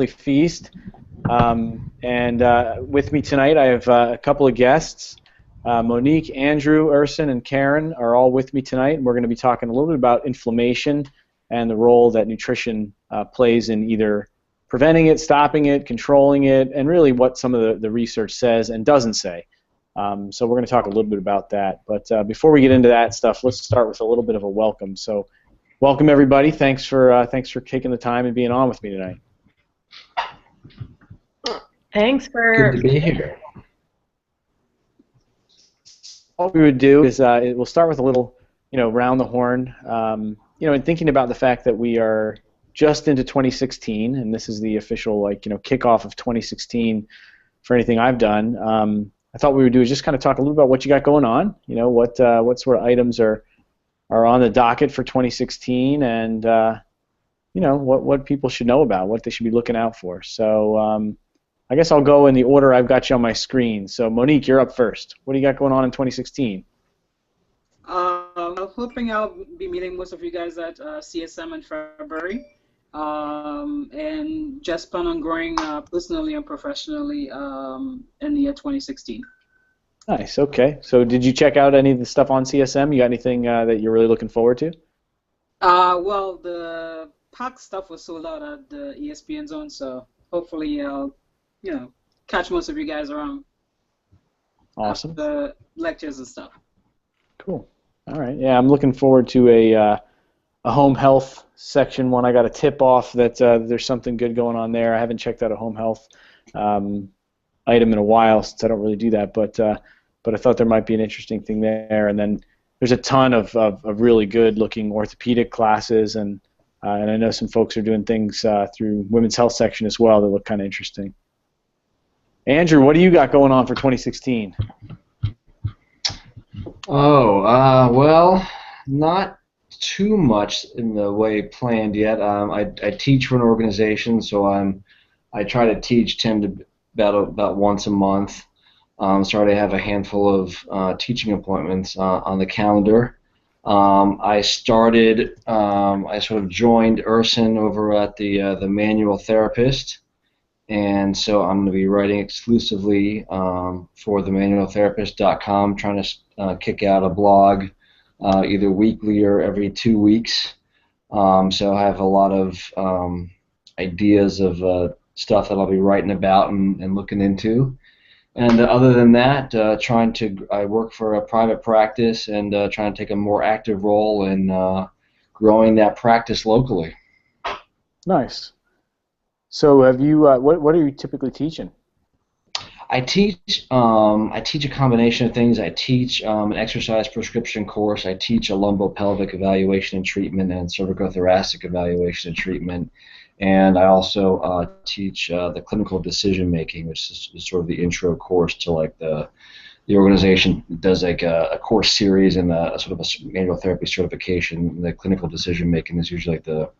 Feast. And with me tonight, I have a couple of guests. Monique, Andrew, Urson, and Karen are all with me tonight, and we're going to be talking a little bit about inflammation and the role that nutrition plays in either preventing it, stopping it, controlling it, and really what some of the research says and doesn't say. So we're going to talk a little bit about that. But before we get into that stuff, let's start with a little bit of a welcome. So welcome, everybody. Thanks for taking the time and being on with me tonight. Thanks Good for to be here. What we would do is we'll start with a little, round the horn, and thinking about the fact that we are just into 2016, and this is the official, kickoff of 2016 for anything I've done. I thought what we would do is just kind of talk a little about what you got going on, what sort of items are on the docket for 2016, and what people should know about, what they should be looking out for. So I guess I'll go in the order I've got you on my screen. So Monique, you're up first. What do you got going on in 2016? I'm hoping I'll be meeting most of you guys at CSM in February, and just plan on growing personally and professionally in the year 2016. Nice. Okay. So did you check out any of the stuff on CSM? You got anything that you're really looking forward to? Well, the PAC stuff was sold out at the ESPN zone, so hopefully I'll catch most of you guys around. Awesome. The lectures and stuff. Cool. All right. Yeah, I'm looking forward to a home health section one. I got a tip off that there's something good going on there. I haven't checked out a home health item in a while since I don't really do that, but I thought there might be an interesting thing there. And then there's a ton of really good looking orthopedic classes, and I know some folks are doing things through women's health section as well that look kind of interesting. Andrew, what do you got going on for 2016? Well, not too much in the way planned yet. I teach for an organization, so I try to teach 10 to about once a month. So I already have a handful of teaching appointments on the calendar. I sort of joined Urson over at the Manual Therapist. And so I'm going to be writing exclusively for themanualtherapist.com, trying to kick out a blog either weekly or every 2 weeks. So I have a lot of ideas of stuff that I'll be writing about and looking into. And other than that, I work for a private practice and trying to take a more active role in growing that practice locally. Nice. So have you? What are you typically teaching? I teach a combination of things. I teach an exercise prescription course. I teach a lumbopelvic evaluation and treatment and cervicothoracic evaluation and treatment. And I also teach the clinical decision making, which is sort of the intro course to like the organization does like a course series and a sort of a manual therapy certification. The clinical decision making is usually like the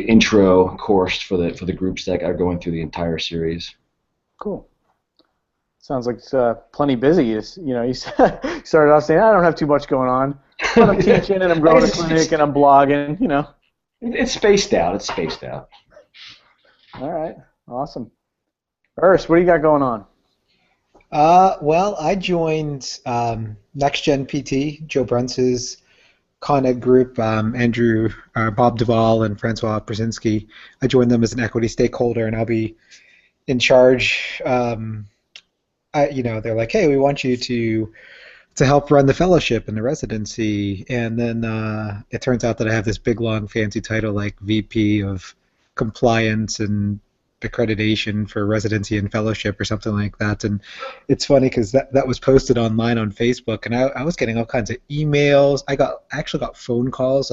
intro course for the groups that are going through the entire series. Cool. Sounds like it's plenty busy. You started off saying I don't have too much going on, but I'm teaching and I'm growing a clinic and I'm blogging. It's spaced out. It's spaced out. All right. Awesome. Urs, what do you got going on? Well, I joined NextGen PT, Joe Bruns's Con Ed group, Bob Duvall, and Francois Brzezinski. I joined them as an equity stakeholder, and I'll be in charge. They're like, hey, we want you to help run the fellowship and the residency, and then it turns out that I have this big, long, fancy title like VP of Compliance and accreditation for residency and fellowship or something like that. And it's funny because that was posted online on Facebook, and I was getting all kinds of emails. I actually got phone calls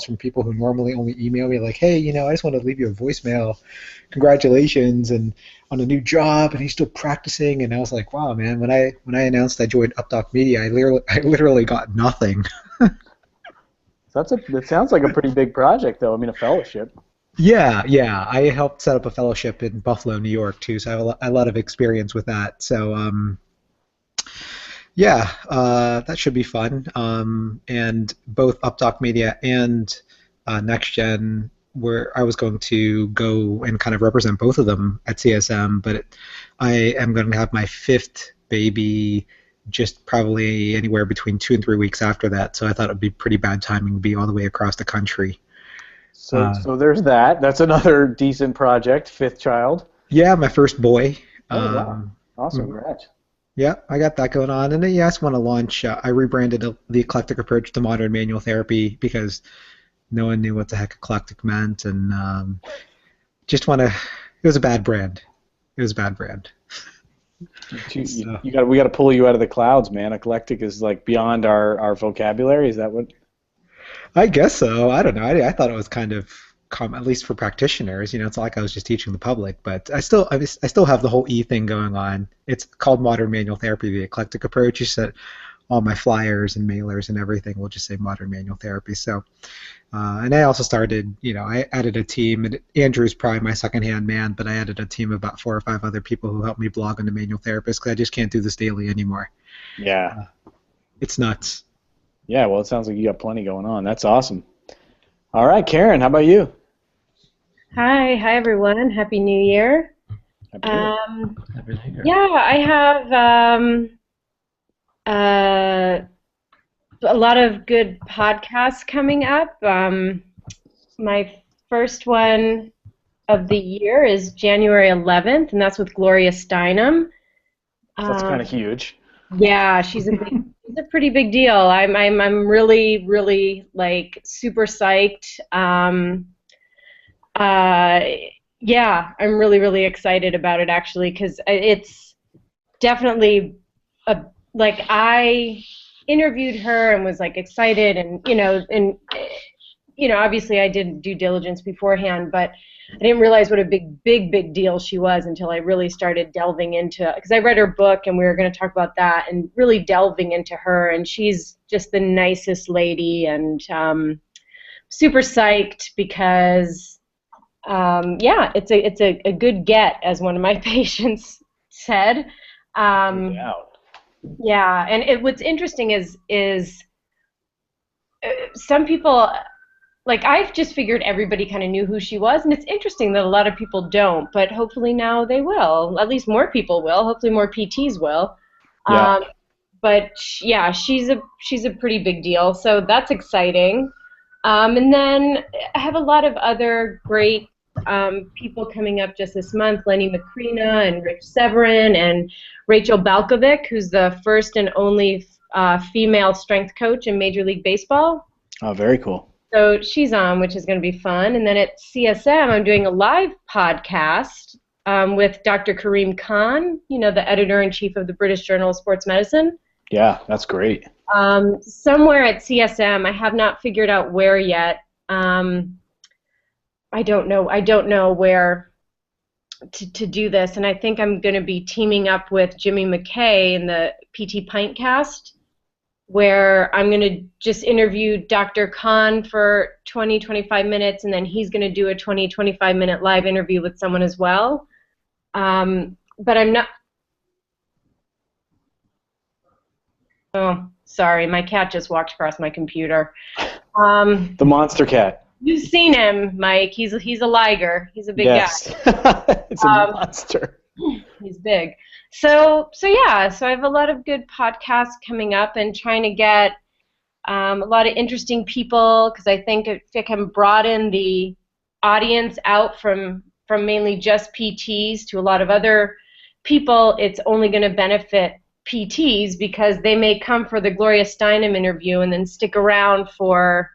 from people who normally only email me like, hey, I just want to leave you a voicemail, congratulations and on a new job, and he's still practicing. And I was like, wow, man, when I announced I joined UpDoc Media, I literally got nothing. That sounds like a pretty big project, though. I mean, a fellowship. Yeah. I helped set up a fellowship in Buffalo, New York, too, so I have a lot of experience with that. So, that should be fun. And both UpDoc Media and NextGen where I was going to go and kind of represent both of them at CSM, but I am going to have my fifth baby just probably anywhere between 2 and 3 weeks after that. So I thought it would be pretty bad timing to be all the way across the country. So there's that. That's another decent project. Fifth child. Yeah, my first boy. Oh, wow. Awesome. Congrats. Yeah, I got that going on. And then, I just want to launch, I rebranded the eclectic approach to modern manual therapy because no one knew what the heck eclectic meant. And just want to, it was a bad brand. It was a bad brand. We got to pull you out of the clouds, man. Eclectic is like beyond our vocabulary. Is that what? I guess so. I don't know. I thought it was kind of at least for practitioners. It's not like I was just teaching the public, but I still have the whole E thing going on. It's called Modern Manual Therapy, the eclectic approach. You said all my flyers and mailers and everything will just say Modern Manual Therapy. So, and I also started, I added a team, and Andrew's probably my second-hand man, but I added a team of about 4 or 5 other people who help me blog on the manual therapist because I just can't do this daily anymore. Yeah. It's nuts. Yeah, well, it sounds like you got plenty going on. That's awesome. All right, Karen, how about you? Hi everyone. Happy New Year. Happy New Year. Yeah, I have a lot of good podcasts coming up. My first one of the year is January 11th, and that's with Gloria Steinem. That's kind of huge. Yeah, she's a pretty big deal. I'm really like super psyched. Yeah, I'm really excited about it actually because it's definitely like I interviewed her and was like excited and obviously I did due diligence beforehand, but I didn't realize what a big deal she was until I really started delving into, because I read her book and we were going to talk about that and really delving into her, and she's just the nicest lady and super psyched because yeah, it's a good get, as one of my patients said. Yeah, and what's interesting is some people, like I've just figured everybody kind of knew who she was, and it's interesting that a lot of people don't, but hopefully now they will. At least more people will. Hopefully more PTs will. Yeah. But yeah, she's a pretty big deal, so that's exciting. And then I have a lot of other great people coming up just this month: Lenny Macrina and Rich Severin and Rachel Balkovic, who's the first and only female strength coach in Major League Baseball. Oh, very cool. So she's on, which is going to be fun. And then at CSM, I'm doing a live podcast with Dr. Kareem Khan, the editor-in-chief of the British Journal of Sports Medicine. Yeah, that's great. Somewhere at CSM, I have not figured out where yet. I don't know where to do this, and I think I'm going to be teaming up with Jimmy McKay in the PT Pintcast, where I'm going to just interview Dr. Khan for 20-25 minutes, and then he's going to do a 20-25 minute live interview with someone as well. But I'm not. Oh, sorry, my cat just walked across my computer. The monster cat. You've seen him, Mike. He's a liger. He's a big guy. It's a monster. He's big. So yeah, so I have a lot of good podcasts coming up and trying to get a lot of interesting people, because I think if I can broaden the audience out from mainly just PTs to a lot of other people, it's only going to benefit PTs, because they may come for the Gloria Steinem interview and then stick around for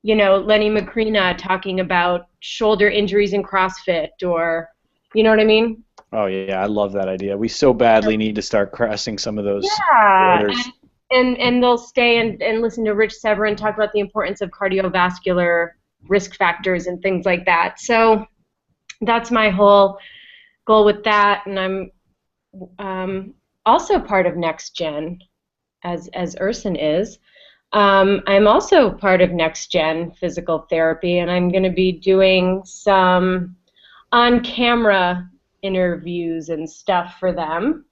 Lenny Macrina talking about shoulder injuries in CrossFit, or, you know what I mean? Oh, yeah, I love that idea. We so badly need to start crossing some of those borders. And they'll stay and listen to Rich Severin talk about the importance of cardiovascular risk factors and things like that. So that's my whole goal with that, and I'm also part of Next Gen, as Urson is. I'm also part of Next Gen Physical Therapy, and I'm going to be doing some on-camera interviews and stuff for them.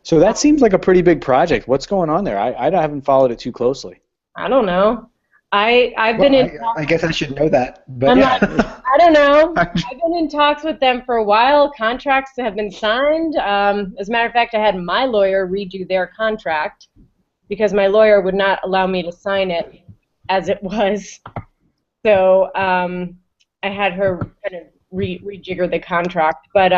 So that seems like a pretty big project. What's going on there? I haven't followed it too closely. I don't know. I've Well, been in I guess I should know that, but I'm yeah. like, I don't know. I've been in talks with them for a while. Contracts have been signed. As a matter of fact, I had my lawyer redo their contract because my lawyer would not allow me to sign it as it was. So I had her kind of rejigger the contract. But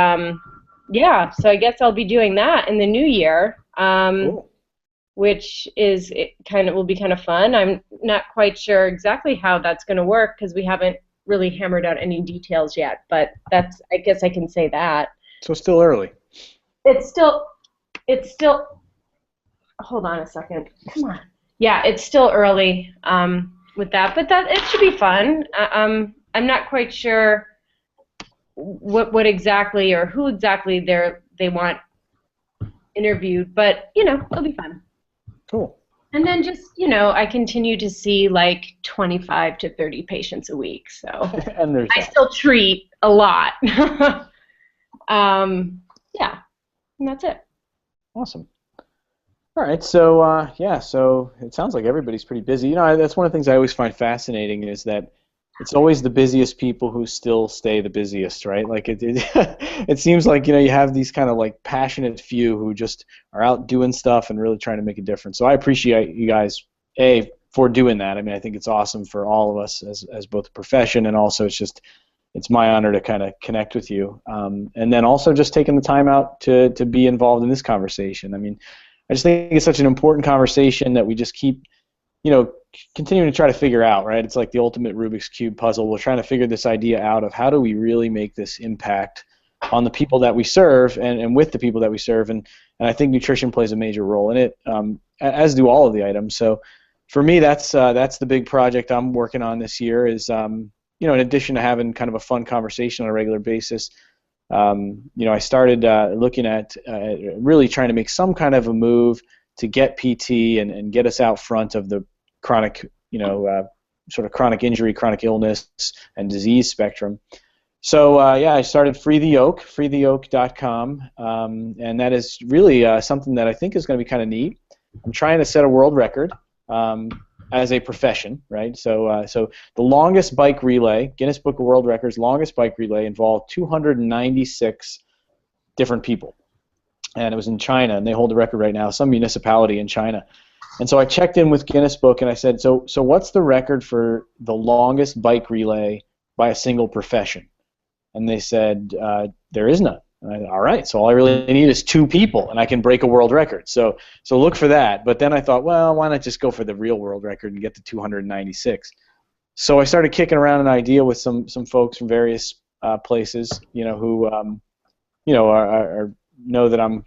yeah, so I guess I'll be doing that in the new year. Cool. Which is it kind of will be kind of fun. I'm not quite sure exactly how that's going to work because we haven't really hammered out any details yet. But that's I guess I can say that So still early. it's still hold on a second. Come on. Yeah, it's still early with that, but that it should be fun. I'm not quite sure what exactly or who exactly they want interviewed, but it'll be fun. Cool. And then just, I continue to see like 25 to 30 patients a week. So And there's I that. still treat a lot. Yeah, and that's it. Awesome. All right, so yeah, so it sounds like everybody's pretty busy. That's one of the things I always find fascinating is that it's always the busiest people who still stay the busiest, right? Like it seems like you have these kind of like passionate few who just are out doing stuff and really trying to make a difference. So I appreciate you guys for doing that. I mean, I think it's awesome for all of us as both a profession and also it's my honor to kind of connect with you, and then also just taking the time out to be involved in this conversation. I mean, I just think it's such an important conversation that we just keep, continuing to try to figure out, right? It's like the ultimate Rubik's Cube puzzle. We're trying to figure this idea out of how do we really make this impact on the people that we serve and with the people that we serve, and I think nutrition plays a major role in it, as do all of the items. So for me, that's the big project I'm working on this year is, in addition to having kind of a fun conversation on a regular basis, I started looking at really trying to make some kind of a move to get PT and get us out front of the chronic, sort of chronic injury, chronic illness, and disease spectrum. So I started Free the Yoke, freetheyoke.com, and that is really something that I think is going to be kind of neat. I'm trying to set a world record as a profession, right? So the longest bike relay, Guinness Book of World Records, longest bike relay involved 296 different people, and it was in China, and they hold the record right now, some municipality in China. And so I checked in with Guinness Book, and I said, so what's the record for the longest bike relay by a single profession? And they said, there is none. And I said, all right, so all I really need is 2 people, and I can break a world record. So look for that. But then I thought, well, why not just go for the real world record and get to 296? So I started kicking around an idea with some folks from various places, who know that I'm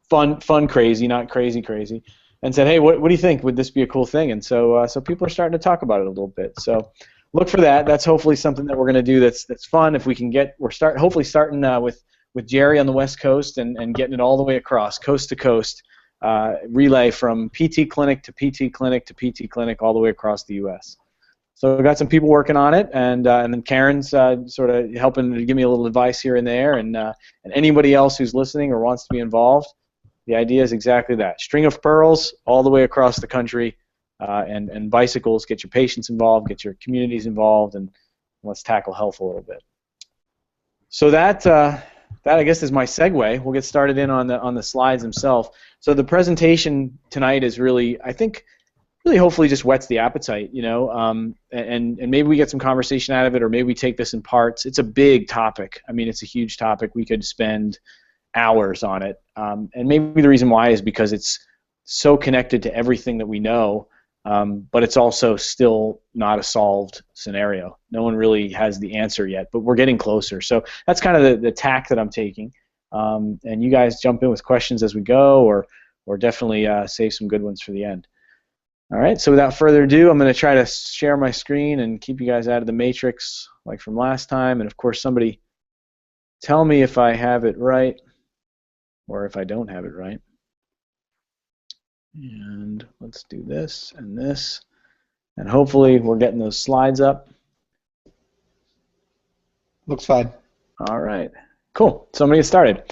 fun crazy, not crazy, and said, hey, what do you think? Would this be a cool thing? And so people are starting to talk about it a little bit. So look for that. That's hopefully something that we're going to do that's fun. If we can hopefully starting with Jerry on the West Coast and getting it all the way across, coast to coast, relay from PT clinic to PT clinic to PT clinic all the way across the U.S. So we've got some people working on it, and then Karen's sort of helping to give me a little advice here and there, and anybody else who's listening or wants to be involved, the idea is exactly that. String of pearls all the way across the country, and bicycles, get your patients involved, get your communities involved, and let's tackle health a little bit. So that I guess is my segue. We'll get started in on the slides themselves. So the presentation tonight is really, I think, really hopefully just whets the appetite, and maybe we get some conversation out of it, or maybe we take this in parts. It's a big topic. I mean, it's a huge topic. We could spend hours on it, and maybe the reason why is because it's so connected to everything that we know, but it's also still not a solved scenario. No one really has the answer yet, but we're getting closer. So that's kind of the tack that I'm taking, and you guys jump in with questions as we go, or definitely save some good ones for the end. All right, so without further ado, I'm going to try to share my screen and keep you guys out of the matrix like from last time. And of course, somebody tell me if I have it right or if I don't have it right. And let's do this and this. And hopefully we're getting those slides up. Looks fine. All right, cool. So I'm going to get started.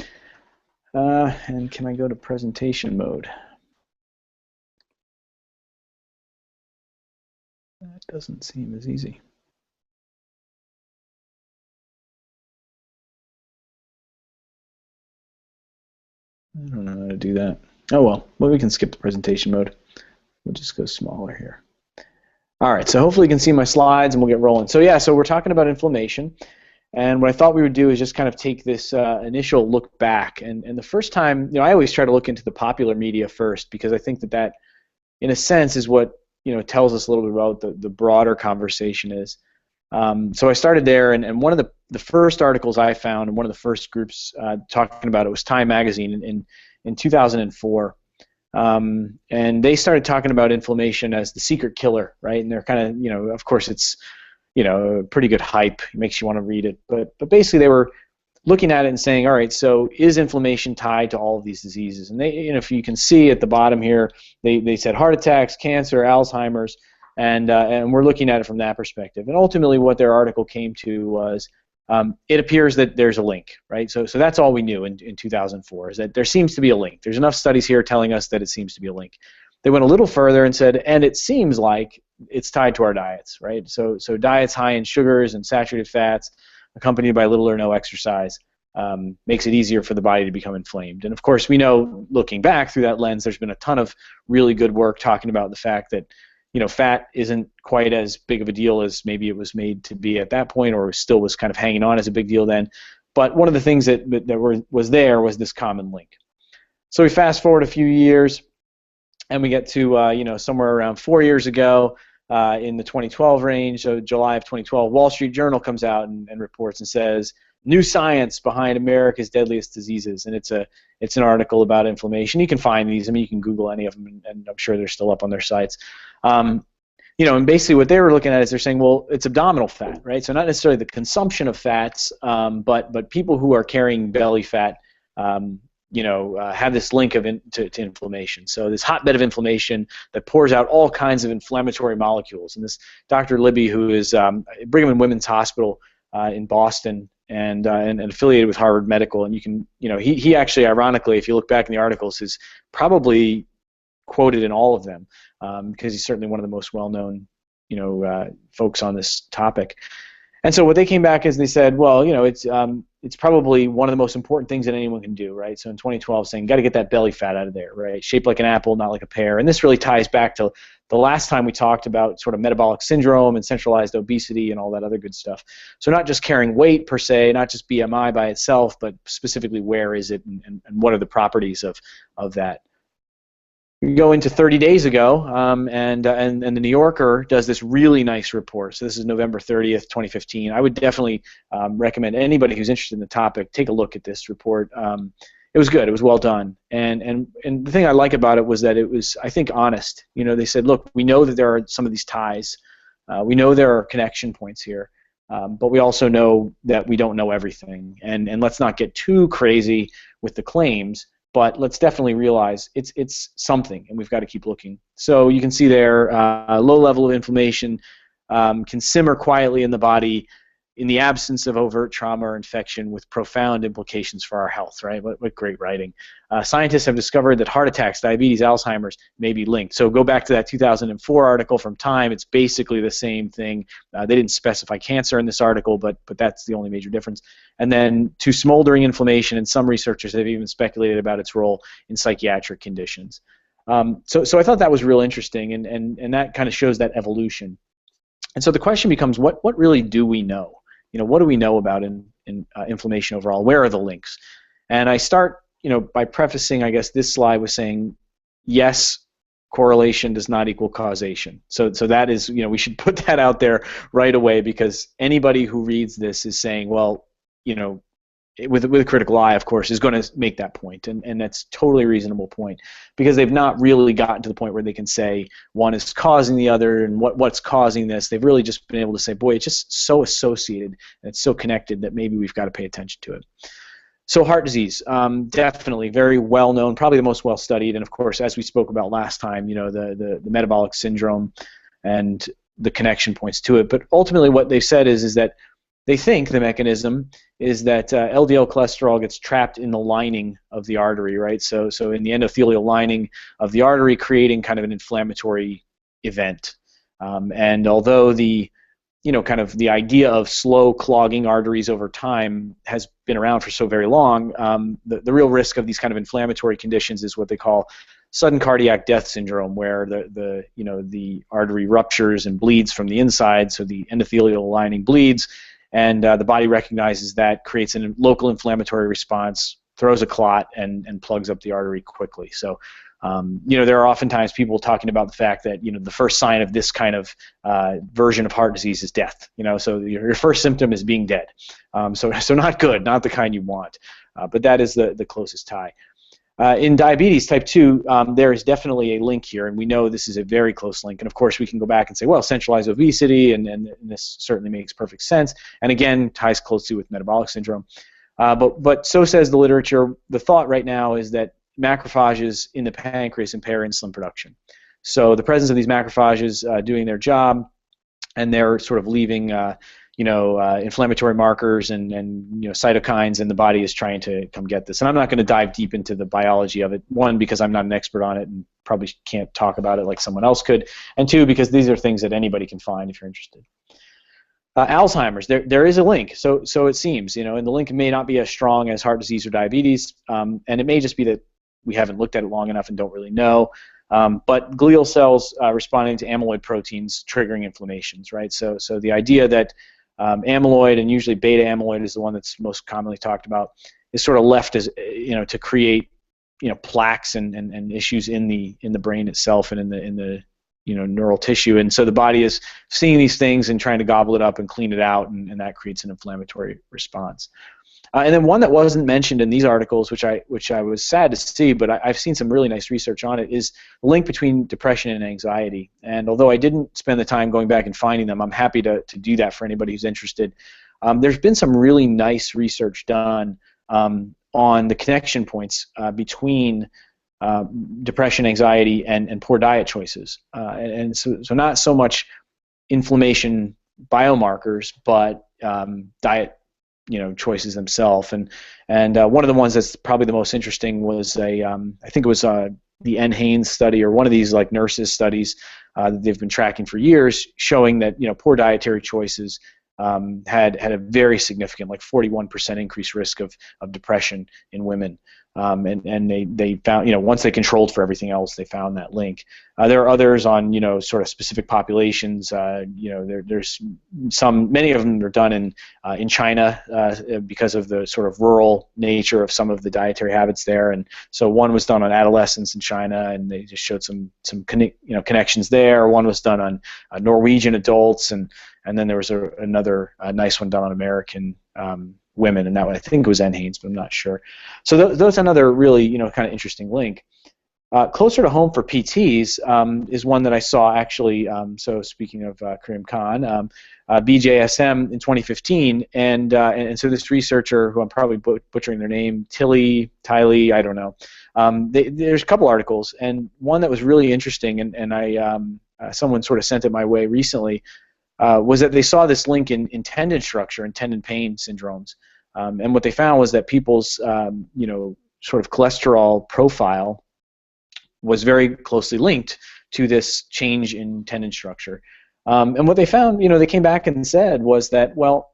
And can I go to presentation mode? That doesn't seem as easy. I don't know how to do that. Oh well, we can skip the presentation mode. We'll just go smaller here. All right, so hopefully you can see my slides and we'll get rolling. So yeah, so we're talking about inflammation. And what I thought we would do is just kind of take this initial look back. And the first time, I always try to look into the popular media first because I think that in a sense, is what tells us a little bit about the broader conversation is. So I started there, and one of the first articles I found, and one of the first groups talking about it was Time Magazine in 2004. And they started talking about inflammation as the secret killer, right? And they're kind of, of course it's, a pretty good hype. It makes you want to read it. But basically they were looking at it and saying, all right, so is inflammation tied to all of these diseases? And they, if you can see at the bottom here, they said heart attacks, cancer, Alzheimer's, and we're looking at it from that perspective. And ultimately what their article came to was it appears that there's a link, right? So that's all we knew in 2004, is that there seems to be a link. There's enough studies here telling us that it seems to be a link. They went a little further and said, and it seems like it's tied to our diets, right? So diets high in sugars and saturated fats, accompanied by little or no exercise, makes it easier for the body to become inflamed. And of course, we know, looking back through that lens, there's been a ton of really good work talking about the fact that fat isn't quite as big of a deal as maybe it was made to be at that point, or still was kind of hanging on as a big deal then. But one of the things that was this common link. So we fast forward a few years, and we get to somewhere around 4 years ago, in the 2012 range, so July of 2012, Wall Street Journal comes out and reports and says, new science behind America's deadliest diseases, and it's an article about inflammation. You can find these. I mean, you can Google any of them, and I'm sure they're still up on their sites. And basically what they were looking at is they're saying, well, it's abdominal fat, right? So not necessarily the consumption of fats, but people who are carrying belly fat, have this link to inflammation. So this hotbed of inflammation that pours out all kinds of inflammatory molecules. And this Dr. Libby, who is Brigham and Women's Hospital in Boston, and affiliated with Harvard Medical, and you can, he actually, ironically, if you look back in the articles, is probably quoted in all of them, because he's certainly one of the most well-known, folks on this topic. And so what they came back is they said, well, it's probably one of the most important things that anyone can do, right? So in 2012, saying, got to get that belly fat out of there, right? Shaped like an apple, not like a pear. And this really ties back to the last time we talked about sort of metabolic syndrome and centralized obesity and all that other good stuff. So not just carrying weight per se, not just BMI by itself, but specifically where is it and what are the properties of that. We go into 30 days ago, and the New Yorker does this really nice report. So this is November 30th, 2015. I would definitely recommend anybody who's interested in the topic take a look at this report. It was good. It was well done. And the thing I like about it was that it was, I think, honest. They said, look, we know that there are some of these ties. We know there are connection points here. But we also know that we don't know everything. And let's not get too crazy with the claims. But let's definitely realize it's something, and we've got to keep looking. So you can see there, low level of inflammation can simmer quietly in the body in the absence of overt trauma or infection, with profound implications for our health, right? What great writing. Scientists have discovered that heart attacks, diabetes, Alzheimer's may be linked. So go back to that 2004 article from Time. It's basically the same thing. They didn't specify cancer in this article, but that's the only major difference. And then to smoldering inflammation, and some researchers have even speculated about its role in psychiatric conditions. So I thought that was real interesting, and that kind of shows that evolution. And so the question becomes, what really do we know? What do we know about inflammation overall? Where are the links? And I start, by prefacing, I guess, this slide with saying, yes, correlation does not equal causation. So that is, we should put that out there right away, because anybody who reads this is saying, well, with a critical eye, of course, is going to make that point, and that's totally a reasonable point, because they've not really gotten to the point where they can say one is causing the other and what's causing this. They've really just been able to say, boy, it's just so associated and it's so connected that maybe we've got to pay attention to it. So heart disease, definitely very well known, probably the most well studied, and of course, as we spoke about last time, the metabolic syndrome and the connection points to it. But ultimately, what they've said is that they think the mechanism is that LDL cholesterol gets trapped in the lining of the artery, right? So in the endothelial lining of the artery, creating kind of an inflammatory event. And although the kind of the idea of slow clogging arteries over time has been around for so very long, the real risk of these kind of inflammatory conditions is what they call sudden cardiac death syndrome, where the artery ruptures and bleeds from the inside, so the endothelial lining bleeds, and the body recognizes that, creates a local inflammatory response, throws a clot, and plugs up the artery quickly. So there are oftentimes people talking about the fact that the first sign of this kind of version of heart disease is death. So your first symptom is being dead. So not good, not the kind you want. But that is the closest tie. In diabetes type 2, there is definitely a link here, and we know this is a very close link. And of course, we can go back and say, well, centralized obesity, and this certainly makes perfect sense. And again, ties closely with metabolic syndrome. But so says the literature. The thought right now is that macrophages in the pancreas impair insulin production. So the presence of these macrophages doing their job, and they're sort of leaving inflammatory markers and cytokines, and the body is trying to come get this. And I'm not going to dive deep into the biology of it, one, because I'm not an expert on it and probably can't talk about it like someone else could, and two, because these are things that anybody can find if you're interested. Alzheimer's, there is a link, so it seems, and the link may not be as strong as heart disease or diabetes, and it may just be that we haven't looked at it long enough and don't really know. But glial cells responding to amyloid proteins triggering inflammations, right? So the idea that amyloid, and usually beta amyloid is the one that's most commonly talked about, is sort of left as to create plaques and issues in the brain itself and in the neural tissue, and so the body is seeing these things and trying to gobble it up and clean it out, and that creates an inflammatory response. And then one that wasn't mentioned in these articles, which I was sad to see, but I've seen some really nice research on it, is the link between depression and anxiety. And although I didn't spend the time going back and finding them, I'm happy to do that for anybody who's interested. There's been some really nice research done on the connection points between depression, anxiety, and poor diet choices. And so not so much inflammation biomarkers, but diet choices themselves, and one of the ones that's probably the most interesting was I think it was the NHANES study, or one of these like nurses studies that they've been tracking for years, showing that poor dietary choices had a very significant, like 41% increased risk of depression in women. And they found, once they controlled for everything else, they found that link. There are others on, sort of specific populations. There's many of them are done in China because of the sort of rural nature of some of the dietary habits there. And so one was done on adolescents in China, and they just showed some connections there. One was done on Norwegian adults, and then there was another nice one done on American women, and that one I think was NHANES, but I'm not sure. So those another really kind of interesting link. Closer to home for PTs is one that I saw actually. So speaking of Karim Khan, BJSM in 2015, and so this researcher, who I'm probably butchering their name, Tilly, I don't know. There's a couple articles, and one that was really interesting, and I someone sort of sent it my way recently. Was that they saw this link in tendon structure and tendon pain syndromes, and what they found was that people's sort of cholesterol profile was very closely linked to this change in tendon structure. And what they found, they came back and said was that, well,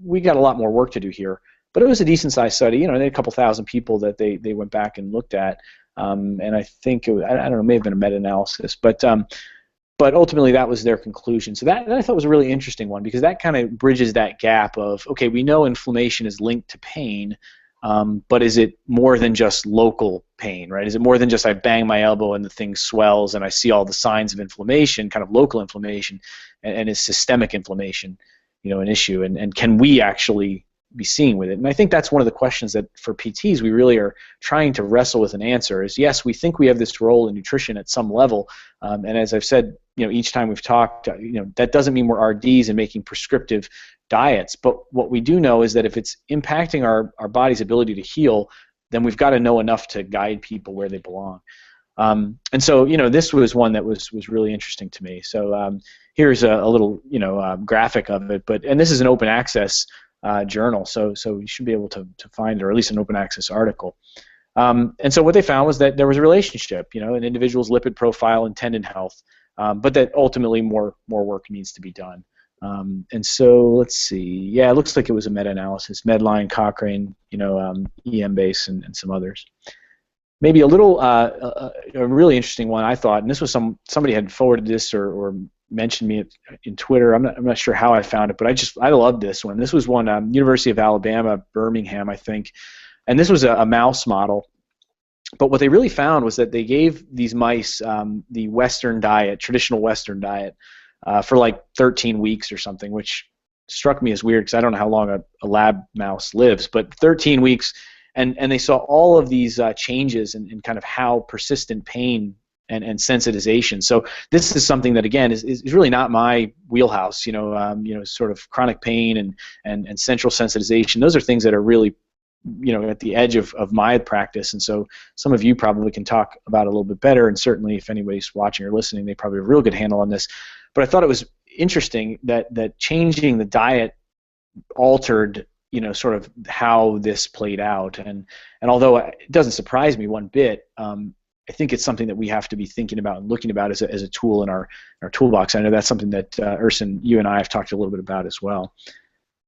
we got a lot more work to do here, but it was a decent-sized study. They had a couple thousand people that they went back and looked at, and I think I don't know, it may have been a meta-analysis, but ultimately that was their conclusion. So that I thought was a really interesting one, because that kind of bridges that gap of, okay, we know inflammation is linked to pain, but is it more than just local pain, right? Is it more than just I bang my elbow and the thing swells and I see all the signs of inflammation, kind of local inflammation, and is systemic inflammation, an issue? And can we actually be seeing with it? And I think that's one of the questions that for PTs we really are trying to wrestle with an answer is, yes, we think we have this role in nutrition at some level, and as I've said, each time we've talked, that doesn't mean we're RDs and making prescriptive diets, but what we do know is that if it's impacting our body's ability to heal, then we've got to know enough to guide people where they belong. And so, this was one that was really interesting to me. So here's a little, graphic of it, and this is an open access journal, so you should be able to find it, or at least an open access article. And so what they found was that there was a relationship, an individual's lipid profile and tendon health but that ultimately more work needs to be done. And so let's see. Yeah, it looks like it was a meta-analysis. Medline, Cochrane, EMBase, and some others. Maybe a little, a really interesting one I thought, and this was somebody had forwarded this or mentioned me in Twitter. I'm not sure how I found it, but I love this one. This was one, University of Alabama, Birmingham, I think, and this was a mouse model. But what they really found was that they gave these mice the Western diet, traditional Western diet, for like 13 weeks or something, which struck me as weird because I don't know how long a lab mouse lives, but 13 weeks. And they saw all of these changes in kind of how persistent pain and sensitization. So this is something that, again, is really not my wheelhouse. Sort of chronic pain and central sensitization. Those are things that are really, at the edge of my practice. And so some of you probably can talk about it a little bit better. And certainly, if anybody's watching or listening, they probably have a real good handle on this. But I thought it was interesting that changing the diet altered sort of how this played out, and although it doesn't surprise me one bit, I think it's something that we have to be thinking about and looking about as a tool in our toolbox. I know that's something that Ersin, you and I have talked a little bit about as well.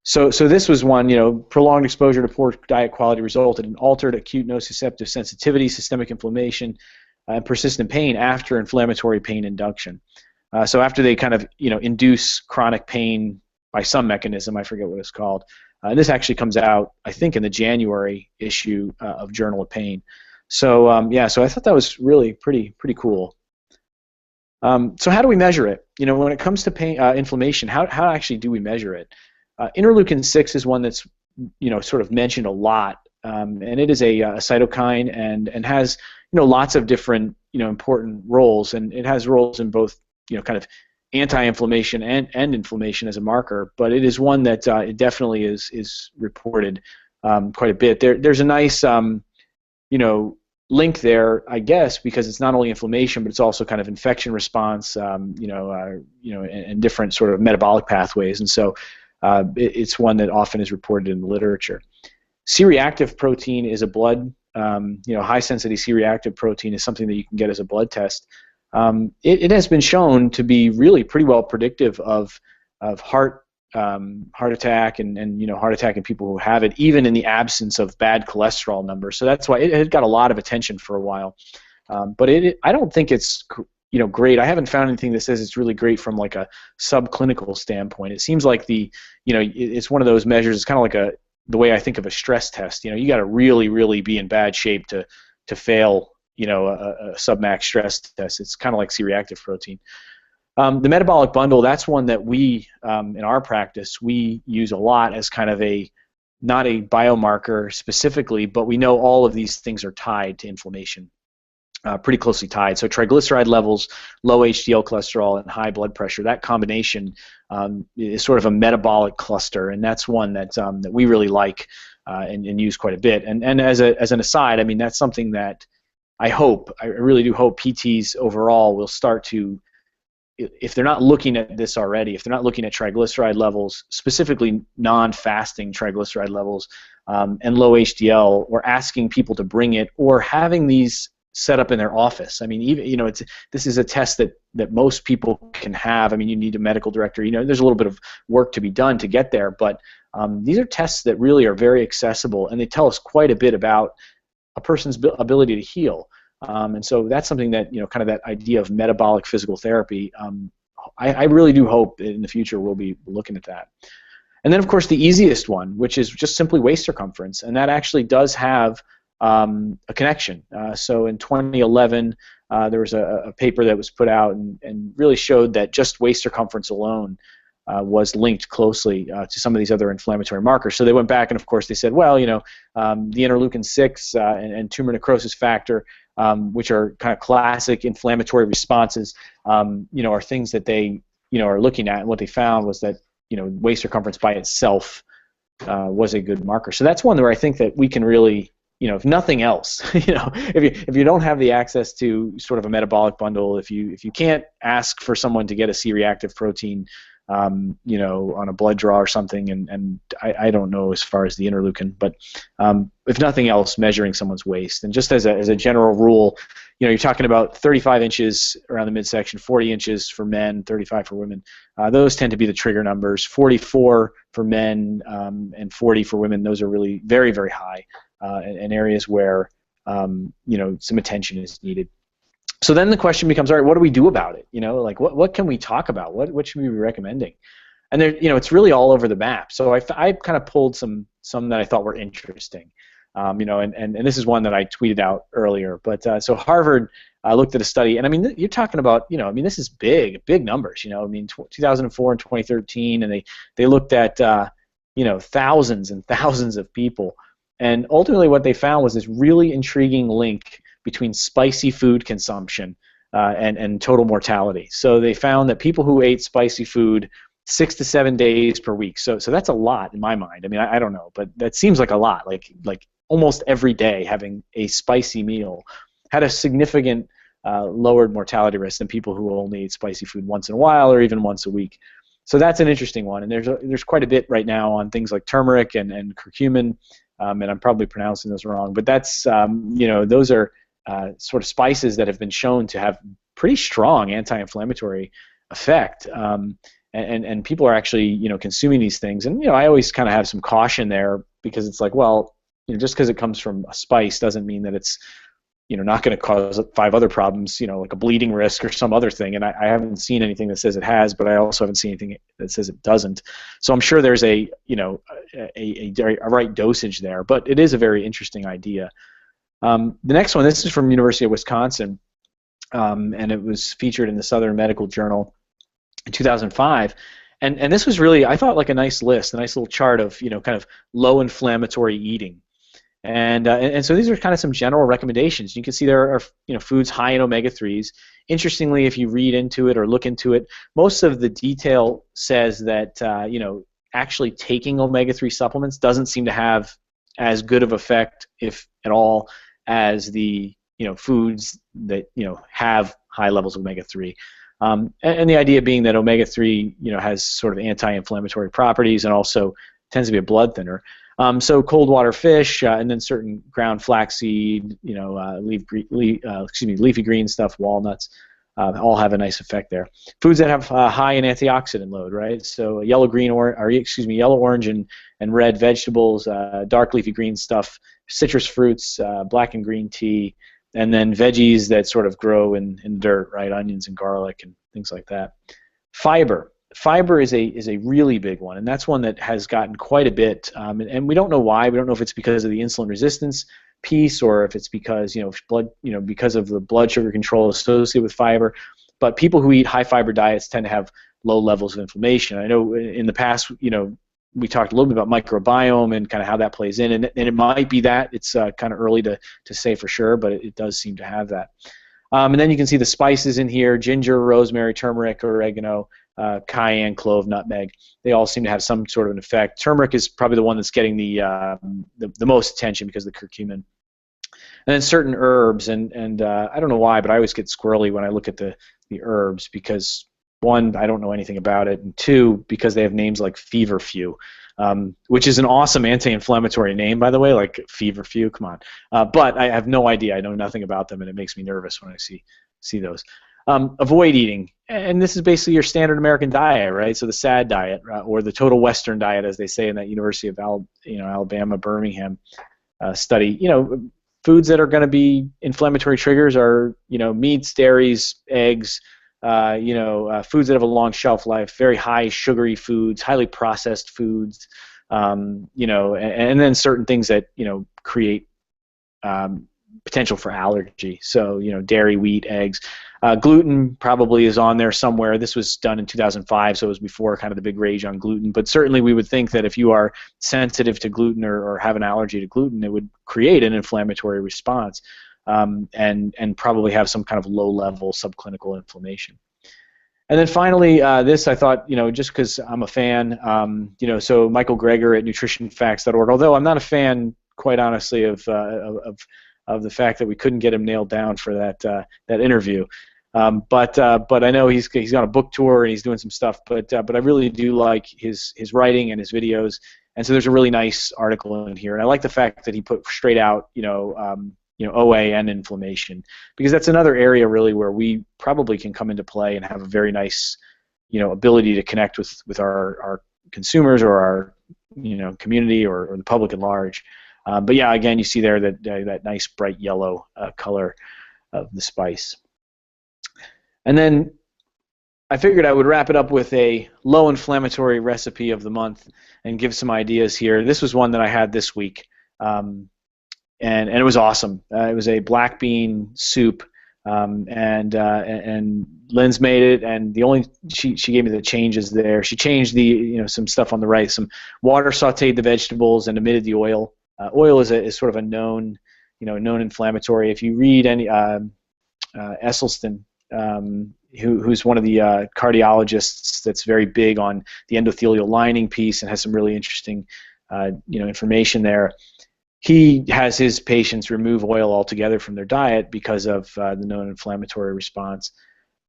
So this was one, prolonged exposure to poor diet quality resulted in altered acute nociceptive sensitivity, systemic inflammation, and persistent pain after inflammatory pain induction. So after they kind of induce chronic pain by some mechanism, I forget what it's called. This actually comes out, I think, in the January issue of Journal of Pain. So so I thought that was really pretty cool. So how do we measure it? When it comes to pain, inflammation, how actually do we measure it? Interleukin-6 is one that's sort of mentioned a lot, and it is a cytokine and has lots of different important roles, and it has roles in both kind of anti-inflammation and inflammation as a marker, but it is one that it definitely is reported quite a bit. There's a nice link there, I guess, because it's not only inflammation, but it's also kind of infection response, and different sort of metabolic pathways, and so it's one that often is reported in the literature. C-reactive protein is a blood, high-sensitivity C-reactive protein is something that you can get as a blood test. It has been shown to be really pretty well predictive of heart attack and heart attack in people who have it, even in the absence of bad cholesterol numbers. So that's why it got a lot of attention for a while. But I don't think it's great. I haven't found anything that says it's really great from like a subclinical standpoint. It seems like it's one of those measures. It's kind of like the way I think of a stress test. You got to really be in bad shape to fail a submax stress test. It's kind of like C-reactive protein. The metabolic bundle, that's one that we, in our practice, we use a lot as kind of not a biomarker specifically, but we know all of these things are tied to inflammation, pretty closely tied. So triglyceride levels, low HDL cholesterol, and high blood pressure, that combination is sort of a metabolic cluster, and that's one that we really like and use quite a bit. And as an aside, I mean, that's something that I really do hope PTs overall will start to, if they're not looking at this already, if they're not looking at triglyceride levels, specifically non-fasting triglyceride levels and low HDL, or asking people to bring it, or having these set up in their office. I mean, even this is a test that most people can have. I mean, you need a medical director. There's a little bit of work to be done to get there, but these are tests that really are very accessible, and they tell us quite a bit about a person's ability to heal. And so that's something that, kind of that idea of metabolic physical therapy, I really do hope in the future we'll be looking at that. And then, of course, the easiest one, which is just simply waist circumference, and that actually does have a connection. So in 2011, there was a paper that was put out and really showed that just waist circumference alone was linked closely to some of these other inflammatory markers. So they went back and, of course, they said, well, the interleukin-6 and tumor necrosis factor, which are kind of classic inflammatory responses, are things that they, are looking at. And what they found was that, waist circumference by itself was a good marker. So that's one where I think that we can really, if nothing else, if you don't have the access to sort of a metabolic bundle, if you can't ask for someone to get a C-reactive protein on a blood draw or something, and I don't know as far as the interleukin, but if nothing else, measuring someone's waist. And just as a general rule, you're talking about 35 inches around the midsection, 40 inches for men, 35 for women. Those tend to be the trigger numbers. 44 for men and 40 for women. Those are really very, very high in areas where some attention is needed. So then the question becomes, all right, what do we do about it? Like what can we talk about? What should we be recommending? And there, it's really all over the map. So I kind of pulled some that I thought were interesting. And this is one that I tweeted out earlier. But so Harvard looked at a study, and I mean, you're talking about, this is big numbers. 2004 and 2013, and they looked at, thousands and thousands of people, and ultimately what they found was this really intriguing link between spicy food consumption and total mortality. So they found that people who ate spicy food 6 to 7 days per week. So that's a lot in my mind. I mean, I don't know, but that seems like a lot. Like almost every day having a spicy meal had a significant lowered mortality risk than people who only eat spicy food once in a while or even once a week. So that's an interesting one. And there's quite a bit right now on things like turmeric and curcumin, and I'm probably pronouncing those wrong, but that's those are sort of spices that have been shown to have pretty strong anti-inflammatory effect. And people are actually consuming these things, and I always kind of have some caution there, because it's like, well, just because it comes from a spice doesn't mean that it's not going to cause 5 other problems, like a bleeding risk or some other thing. And I haven't seen anything that says it has, but I also haven't seen anything that says it doesn't. So I'm sure there's a right dosage there, but it is a very interesting idea. The next one, this is from University of Wisconsin, and it was featured in the Southern Medical Journal in 2005, and this was really, I thought, like a nice list, a nice little chart of kind of low inflammatory eating, and so these are kind of some general recommendations. You can see there are foods high in omega-3s. Interestingly, if you read into it or look into it, most of the detail says that actually taking omega-3 supplements doesn't seem to have as good of effect, if at all, as the foods that have high levels of omega-3. And the idea being that omega-3 has sort of anti-inflammatory properties and also tends to be a blood thinner. So cold water fish, and then certain ground flaxseed, leafy green stuff, walnuts, all have a nice effect there. Foods that have high in antioxidant load, right? So yellow, orange, and red vegetables, dark leafy green stuff, citrus fruits, black and green tea, and then veggies that sort of grow in dirt, right? Onions and garlic and things like that. Fiber is a really big one, and that's one that has gotten quite a bit, and we don't know why. We don't know if it's because of the insulin resistance piece, or if it's because because of the blood sugar control associated with fiber. But people who eat high fiber diets tend to have low levels of inflammation. I know in the past, we talked a little bit about microbiome and kind of how that plays in, and it might be that. It's kind of early to say for sure, but it does seem to have that. And then you can see the spices in here: ginger, rosemary, turmeric, oregano, cayenne, clove, nutmeg. They all seem to have some sort of an effect. Turmeric is probably the one that's getting the most attention because of the curcumin. And then certain herbs, and I don't know why, but I always get squirrely when I look at the herbs, because one, I don't know anything about it, and two, because they have names like feverfew, which is an awesome anti-inflammatory name, by the way, like feverfew, come on. But I have no idea. I know nothing about them, and it makes me nervous when I see those. Avoid eating, and this is basically your standard American diet, right? So the SAD diet, or the total Western diet, as they say in that University of Alabama, Birmingham study. Foods that are going to be inflammatory triggers are, meats, dairies, eggs, foods that have a long shelf life, very high sugary foods, highly processed foods, and then certain things that, create potential for allergy. So, dairy, wheat, eggs. Gluten probably is on there somewhere. This was done in 2005, so it was before kind of the big rage on gluten. But certainly we would think that if you are sensitive to gluten or have an allergy to gluten, it would create an inflammatory response, and probably have some kind of low-level subclinical inflammation. And then finally, this I thought, just because I'm a fan, so Michael Greger at nutritionfacts.org, although I'm not a fan, quite honestly, of the fact that we couldn't get him nailed down for that interview. But I know he's on a book tour and he's doing some stuff. But I really do like his writing and his videos. And so there's a really nice article in here, and I like the fact that he put straight out, OA and inflammation, because that's another area really where we probably can come into play and have a very nice, ability to connect with our consumers or our, community or the public at large. But yeah, again, you see there that nice bright yellow color of the spice. And then I figured I would wrap it up with a low inflammatory recipe of the month and give some ideas here. This was one that I had this week, and it was awesome. It was a black bean soup, and Lynn's made it, and she gave me the changes there. She changed some stuff on the right. Some water sautéed the vegetables and omitted the oil. Oil is sort of a known inflammatory. If you read any Esselstyn, who's one of the cardiologists that's very big on the endothelial lining piece and has some really interesting information there. He has his patients remove oil altogether from their diet because of the known inflammatory response.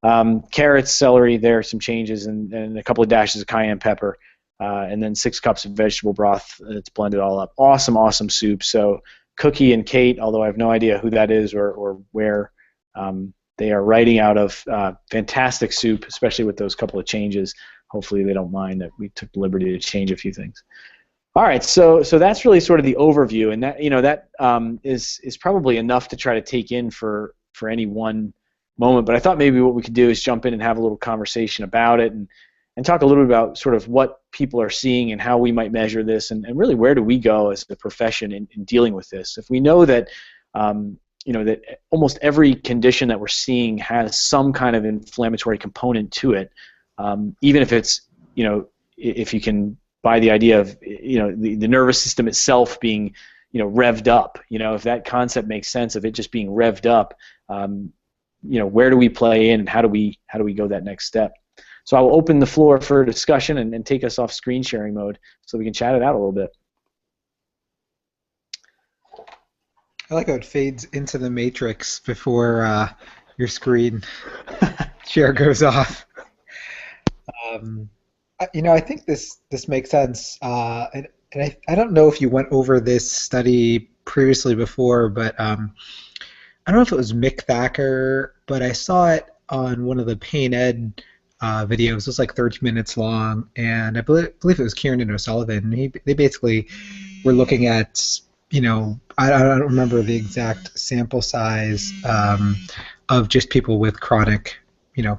Carrots, celery, there are some changes, and a couple of dashes of cayenne pepper, and then 6 cups of vegetable broth that's blended all up. Awesome soup. So Cookie and Kate, although I have no idea who that is or where, they are writing out of fantastic soup, especially with those couple of changes. Hopefully they don't mind that we took the liberty to change a few things. All right, so that's really sort of the overview, and that is probably enough to try to take in for any one moment. But I thought maybe what we could do is jump in and have a little conversation about it and talk a little bit about sort of what people are seeing and how we might measure this, and really where do we go as a profession in dealing with this. If we know that that almost every condition that we're seeing has some kind of inflammatory component to it, even if it's, if you can buy the idea of, the nervous system itself being, revved up, if that concept makes sense of it just being revved up, where do we play in and how do we go that next step? So I will open the floor for discussion and take us off screen sharing mode so we can chat it out a little bit. I like how it fades into the matrix before your screen share goes off. I think this makes sense, and I don't know if you went over this study previously before, but I don't know if it was Mick Thacker, but I saw it on one of the Pain Ed videos. It was like 30 minutes long, and I believe it was Kieran O'Sullivan. They basically were looking at, I don't remember the exact sample size of just people with chronic,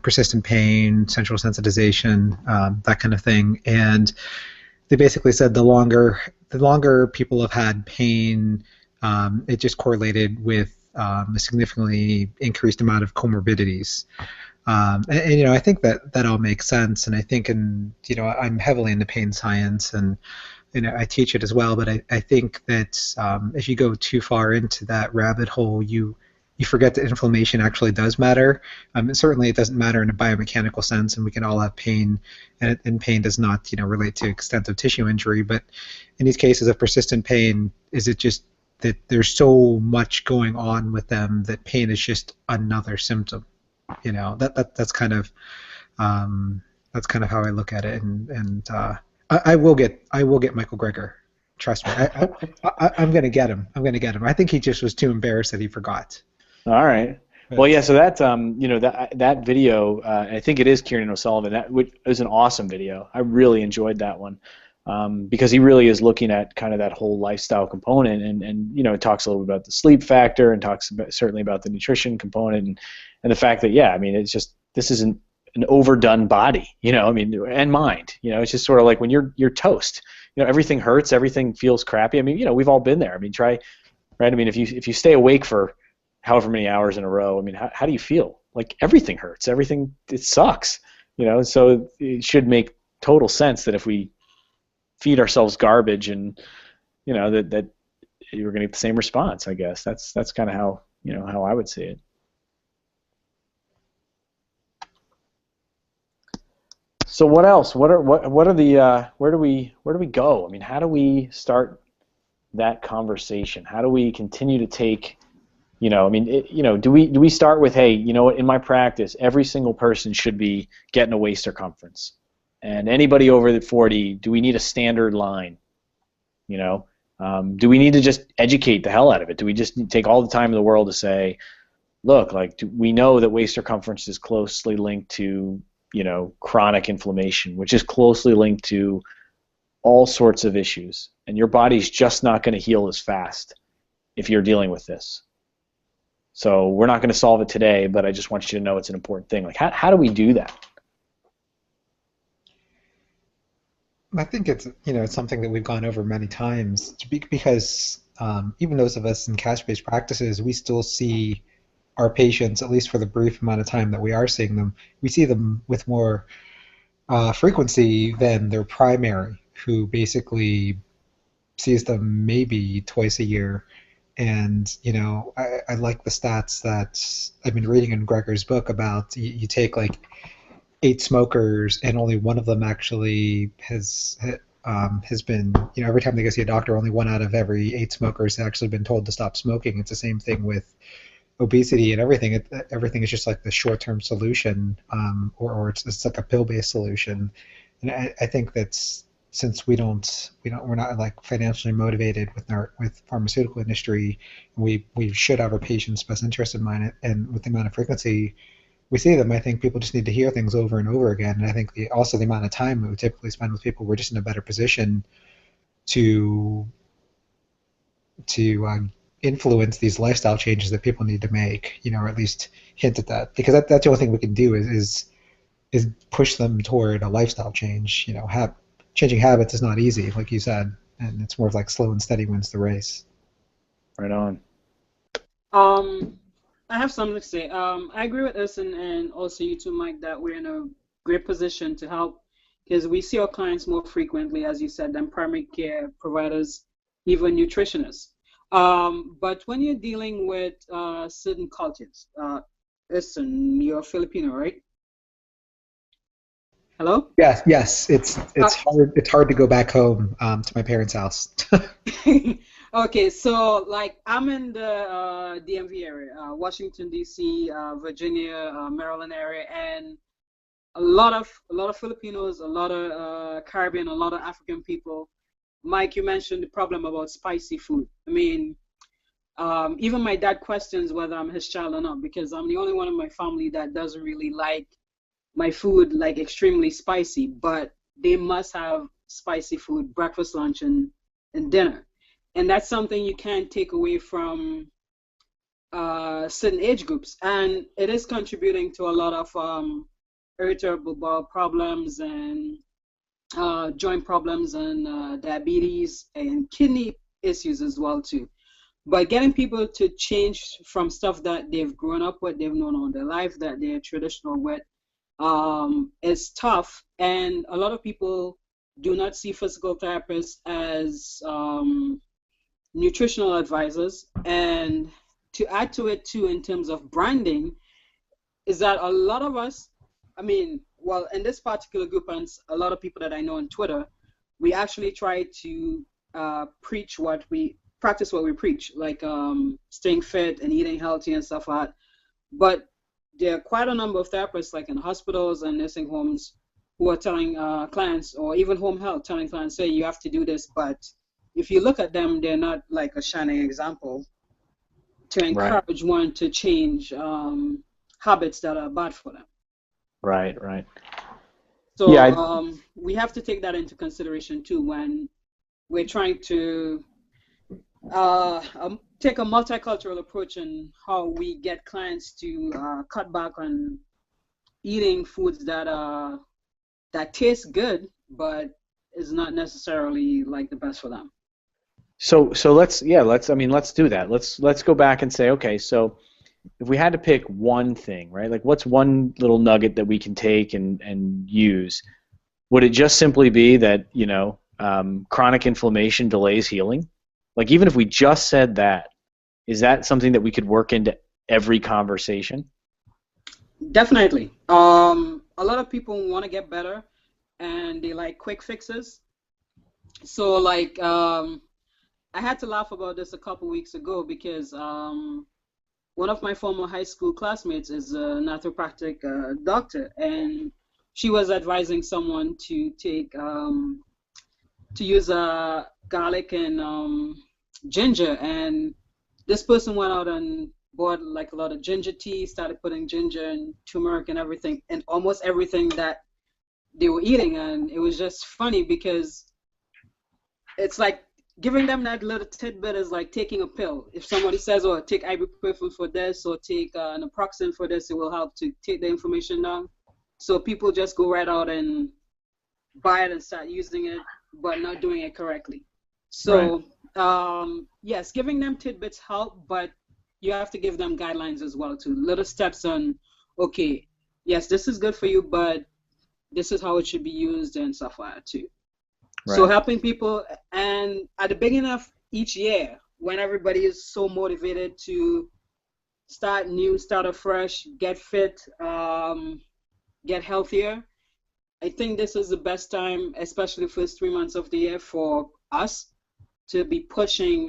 persistent pain, central sensitization, that kind of thing. And they basically said the longer people have had pain, it just correlated with a significantly increased amount of comorbidities. And I think that all makes sense. And I think I'm heavily into pain science, and I teach it as well, but I think that if you go too far into that rabbit hole, you forget that inflammation actually does matter. Certainly it doesn't matter in a biomechanical sense, and we can all have pain, and pain does not relate to extent of tissue injury. But in these cases of persistent pain, is it just that there's so much going on with them that pain is just another symptom? That's kind of how I look at it, and I will get Michael Greger. Trust me, I'm going to get him. I think he just was too embarrassed that he forgot. All right. Well, yeah. So that that video, I think it is Kieran O'Sullivan. That was an awesome video. I really enjoyed that one because he really is looking at kind of that whole lifestyle component, and it talks a little bit about the sleep factor and talks certainly about the nutrition component and the fact that it's just this isn't an overdone body, and mind. It's just sort of like when you're toast. Everything hurts, everything feels crappy. We've all been there. If you stay awake for however many hours in a row, how do you feel? Like everything hurts, it sucks. So it should make total sense that if we feed ourselves garbage and that you're going to get the same response. I guess that's kind of how I would see it. So what else? What are the where do we go? How do we start that conversation? How do we continue to take You know, I mean, do we start with, hey, you know what, in my practice, every single person should be getting a waist circumference, and anybody over the 40, do we need a standard line? You know, do we need to just educate the hell out of it? Do we just take all the time in the world to say, look, like, we know that waist circumference is closely linked to, you know, chronic inflammation, which is closely linked to all sorts of issues, and your body's just not going to heal as fast if you're dealing with this. So we're not going to solve it today, but I just want you to know it's an important thing. Like, how do we do that? I think it's it's something that we've gone over many times because even those of us in cash-based practices, we still see our patients, at least for the brief amount of time that we are seeing them, we see them with more frequency than their primary, who basically sees them maybe twice a year. And I like the stats that I've been reading in Gregor's book about you take like 8 smokers and only one of them actually has been, every time they go see a doctor, only 1 out of every 8 smokers has actually been told to stop smoking. It's the same thing with obesity and everything. Everything is just like the short-term solution, or it's like a pill-based solution. And I think that's, since we're not like financially motivated with pharmaceutical industry, we should have our patients' best interest in mind, and with the amount of frequency we see them, I think people just need to hear things over and over again. And I think also the amount of time we typically spend with people, we're just in a better position to influence these lifestyle changes that people need to make, or at least hint at that, because that's the only thing we can do is push them toward a lifestyle change. Changing habits is not easy, like you said, and it's more of like slow and steady wins the race. Right on. I have something to say. I agree with us and also you too, Mike, that we're in a great position to help, because we see our clients more frequently, as you said, than primary care providers, even nutritionists. But when you're dealing with certain cultures, listen, you're Filipino, right? Hello? Yes. It's hard to go back home to my parents' house. Okay, so like I'm in the DMV area, Washington D.C., Virginia, Maryland area, and a lot of Filipinos, a lot of Caribbean, a lot of African people. Mike, you mentioned the problem about spicy food. I mean, even my dad questions whether I'm his child or not, because I'm the only one in my family that doesn't really like my food like extremely spicy, but they must have spicy food, breakfast, lunch, and dinner. And that's something you can't take away from certain age groups. And it is contributing to a lot of irritable bowel problems and joint problems and diabetes and kidney issues as well too. But getting people to change from stuff that they've grown up with, they've known all their life, that they're traditional with, is tough. And a lot of people do not see physical therapists as nutritional advisors. And to add to it too, in terms of branding, is that a lot of us, I mean, well, in this particular group and a lot of people that I know on Twitter, we actually try to practice what we preach, like staying fit and eating healthy and stuff like that. But there are quite a number of therapists, like in hospitals and nursing homes, who are telling clients, or even home health, telling clients, say, you have to do this. But if you look at them, they're not like a shining example to encourage one to change habits that are bad for them. Right. So Yeah, we have to take that into consideration too when we're trying to take a multicultural approach in how we get clients to cut back on eating foods that taste good, but is not necessarily like the best for them. So let's do that. Let's go back and say, okay, so if we had to pick one thing, right? Like, what's one little nugget that we can take and use? Would it just simply be that, chronic inflammation delays healing? Like, even if we just said that, is that something that we could work into every conversation? Definitely. A lot of people want to get better, and they like quick fixes. So, like, I had to laugh about this a couple weeks ago because one of my former high school classmates is a naturopathic doctor, and she was advising someone to take to use garlic and ginger, and this person went out and bought like a lot of ginger tea, started putting ginger and turmeric and everything, and almost everything that they were eating, and it was just funny because it's like giving them that little tidbit is like taking a pill. If somebody says, "Oh, take ibuprofen for this," or take naproxen for this, it will help to take the information down. So people just go right out and buy it and start using it, but not doing it correctly. So yes, giving them tidbits help, but you have to give them guidelines as well too. Little steps on, okay, yes, this is good for you, but this is how it should be used and stuff like that too. Right. So helping people, and at the beginning of each year, when everybody is so motivated to start new, start afresh, get fit, get healthier, I think this is the best time, especially the first 3 months of the year, for us to be pushing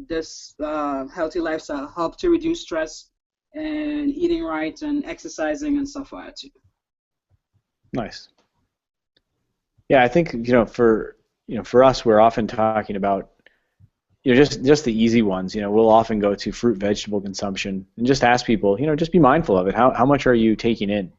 this healthy lifestyle, help to reduce stress and eating right and exercising and stuff like that too. Nice. Yeah, I think for us, we're often talking about just the easy ones. We'll often go to fruit vegetable consumption and just ask people, just be mindful of it. How much are you taking in?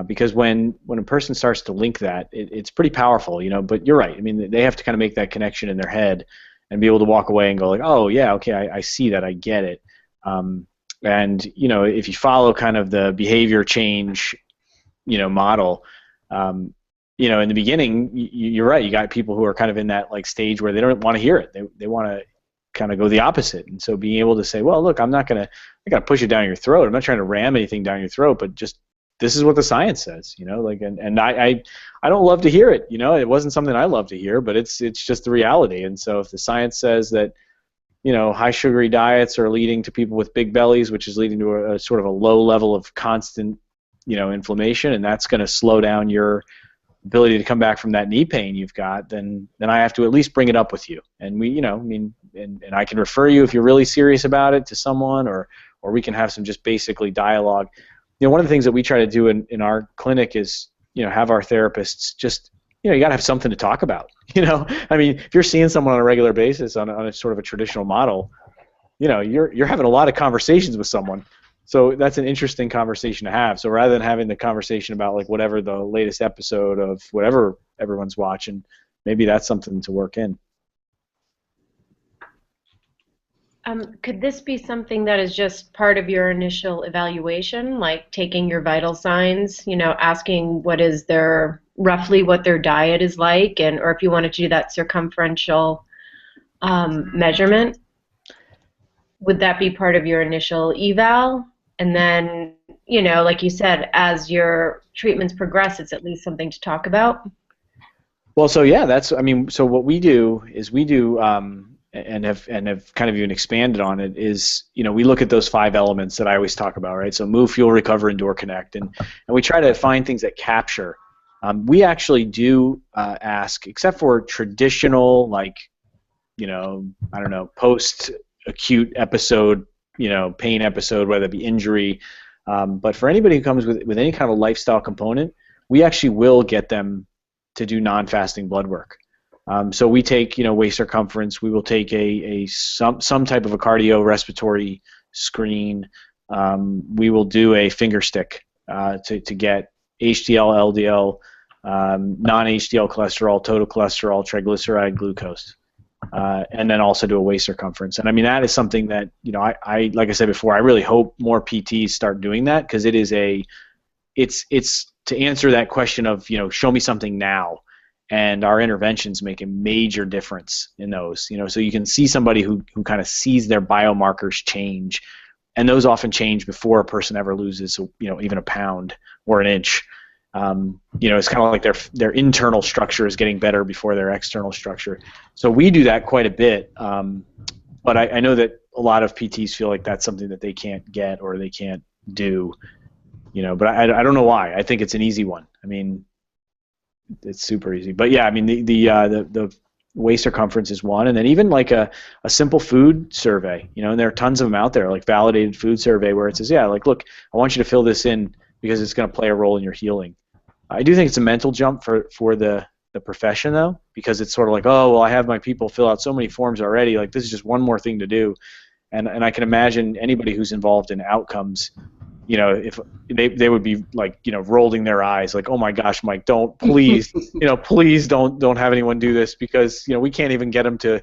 Because when a person starts to link that, it's pretty powerful. But you're right. I mean, they have to kind of make that connection in their head and be able to walk away and go like, oh yeah, okay, I see that, I get it. And if you follow kind of the behavior change, model. In the beginning, you're right. You got people who are kind of in that like stage where they don't want to hear it. They want to kind of go the opposite. And so being able to say, well, look, I gotta push it down your throat. I'm not trying to ram anything down your throat, but just this is what the science says, and I don't love to hear it. It wasn't something I love to hear, but it's just the reality. And so if the science says that, high sugary diets are leading to people with big bellies, which is leading to a sort of a low level of constant, inflammation, and that's going to slow down your ability to come back from that knee pain you've got, then I have to at least bring it up with you. And and I can refer you if you're really serious about it to someone, or we can have some just basically dialogue. One of the things that we try to do in our clinic is, have our therapists just, you got to have something to talk about. I mean, if you're seeing someone on a regular basis on a sort of a traditional model, you're having a lot of conversations with someone. So that's an interesting conversation to have. So rather than having the conversation about like whatever the latest episode of whatever everyone's watching, maybe that's something to work in. Could this be something that is just part of your initial evaluation, like taking your vital signs, asking roughly what their diet is like, or if you wanted to do that circumferential measurement, would that be part of your initial eval? And then, like you said, as your treatments progress, it's at least something to talk about? Well, so yeah, so what we do is and have kind of even expanded on it is, we look at those 5 elements that I always talk about, right? So move, fuel, recover, endure, connect, and we try to find things that capture. We actually do ask, except for traditional, like, I don't know, post-acute episode, pain episode, whether it be injury, but for anybody who comes with any kind of a lifestyle component, we actually will get them to do non-fasting blood work. So we take, waist circumference. We will take some type of a cardio respiratory screen. We will do a finger stick to get HDL, LDL, non-HDL cholesterol, total cholesterol, triglyceride, glucose, and then also do a waist circumference. And I mean, that is something that I like I said before, I really hope more PTs start doing that, because it is it's to answer that question of show me something now. And our interventions make a major difference in those. So you can see somebody who kind of sees their biomarkers change, and those often change before a person ever loses, even a pound or an inch. It's kind of like their internal structure is getting better before their external structure. So we do that quite a bit. But I know that a lot of PTs feel like that's something that they can't get or they can't do. But I don't know why. I think it's an easy one. I mean, it's super easy. But yeah, I mean the waist circumference is one, and then even like a simple food survey, and there are tons of them out there, like validated food survey where it says, yeah, like, look, I want you to fill this in because it's going to play a role in your healing. I do think it's a mental jump for the profession, though, because it's sort of like, oh, well, I have my people fill out so many forms already, like this is just one more thing to do. And I can imagine anybody who's involved in outcomes, if they would be like, rolling their eyes, like, oh my gosh, Mike, don't, please, please don't have anyone do this, because we can't even get them to,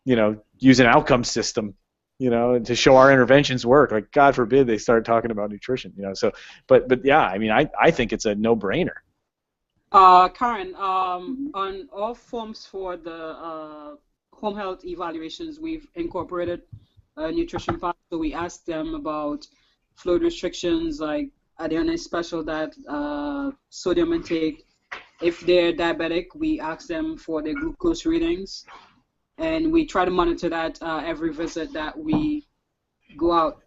use an outcome system, to show our interventions work. Like, God forbid they start talking about nutrition, So, but yeah, I mean, I think it's a no-brainer. Karen, on all forms for the home health evaluations, we've incorporated a nutrition part. So we asked them about fluid restrictions, like are they on a special diet, sodium intake. If they're diabetic, we ask them for their glucose readings, and we try to monitor that every visit that we go out.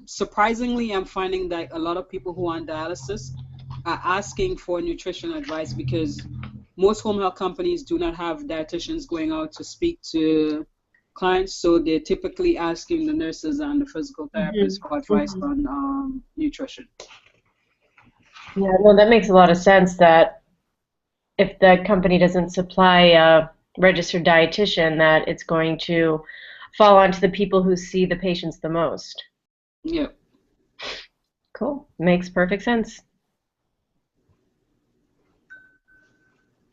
Surprisingly, I'm finding that a lot of people who are on dialysis are asking for nutrition advice, because most home health companies do not have dietitians going out to speak to clients, so they're typically asking the nurses and the physical therapists for advice on nutrition. Yeah, no, that makes a lot of sense, that if the company doesn't supply a registered dietitian, that it's going to fall onto the people who see the patients the most. Yeah. Cool. Makes perfect sense.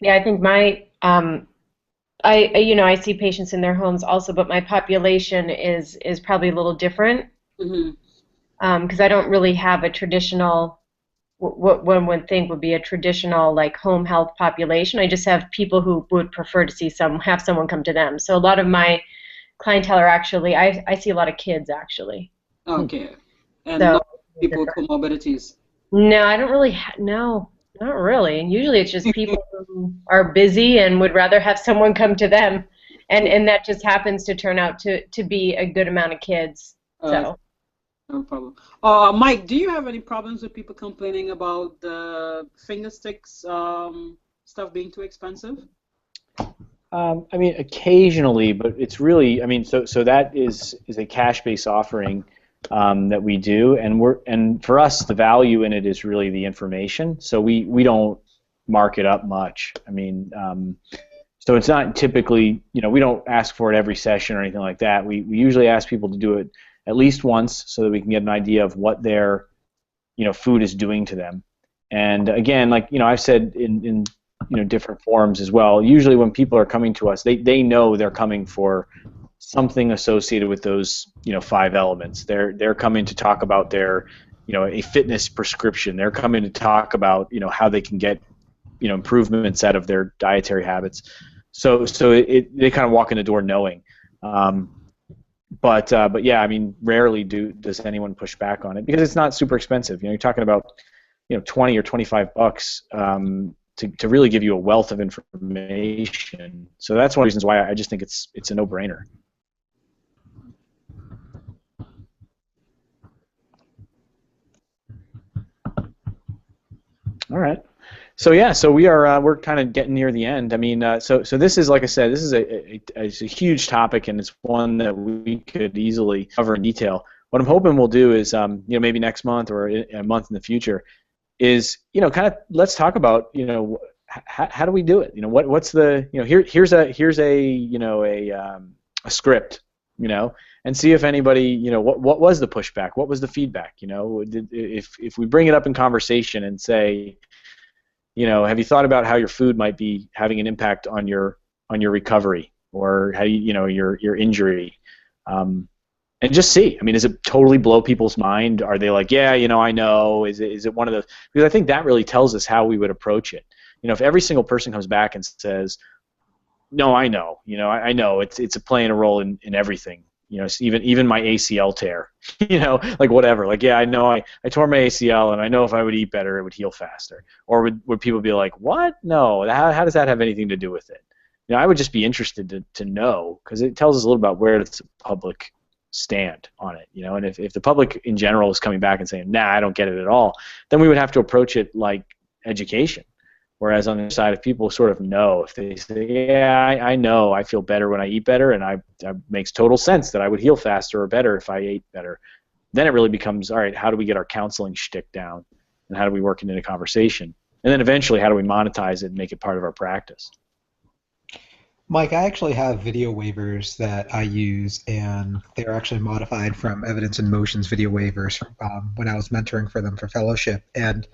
Yeah, I think my I see patients in their homes also, but my population is probably a little different, because I don't really have a traditional, what one would think would be a traditional like home health population. I just have people who would prefer to have someone come to them. So a lot of my clientele are actually, I see a lot of kids actually. Okay. And So, not people with comorbidities. no, I don't really, no. Not really. And usually it's just people who are busy and would rather have someone come to them. And that just happens to turn out to be a good amount of kids. So. No problem. Mike, do you have any problems with people complaining about the finger sticks stuff being too expensive? I mean, occasionally, but it's really, I mean, so that is a cash-based offering that we do, and for us, the value in it is really the information. So we don't mark it up much. I mean, so it's not typically, we don't ask for it every session or anything like that. We usually ask people to do it at least once so that we can get an idea of what their, food is doing to them. And again, like, I've said in different forums as well, usually when people are coming to us, they know they're coming for something associated with those 5 elements. They're coming to talk about their a fitness prescription. They're coming to talk about how they can get improvements out of their dietary habits. So they kind of walk in the door knowing. But yeah, I mean, rarely does anyone push back on it, because it's not super expensive. You're talking about $20 or $25 to really give you a wealth of information. So that's one of the reasons why I just think it's a no-brainer. All right. So yeah, so we're kind of getting near the end. I mean, so this is, like I said, this is a huge topic, and it's one that we could easily cover in detail. What I'm hoping we'll do is, maybe next month or a month in the future, is kind of let's talk about how do we do it? What's the here's a script, and see if anybody what was the pushback, what was the feedback, if we bring it up in conversation and say, have you thought about how your food might be having an impact on your recovery, or how your injury, and just see. I mean, does it totally blow people's mind? Are they like, yeah, I know? Is it one of those? Because I think that really tells us how we would approach it. If every single person comes back and says, no, I know, I know it's playing a role in everything. Even my ACL tear, like whatever. Like, yeah, I know I tore my ACL, and I know if I would eat better, it would heal faster. Or would people be like, what? No, how does that have anything to do with it? I would just be interested to know, because it tells us a little about where does the public stand on it. And if the public in general is coming back and saying, nah, I don't get it at all, then we would have to approach it like education. Whereas on the other side, if people sort of know, if they say, yeah, I know I feel better when I eat better, and it makes total sense that I would heal faster or better if I ate better, then it really becomes, all right, how do we get our counseling shtick down, and how do we work it into conversation? And then eventually, how do we monetize it and make it part of our practice? Mike, I actually have video waivers that I use, and they're actually modified from Evidence in Motion's video waivers when I was mentoring for them for fellowship. And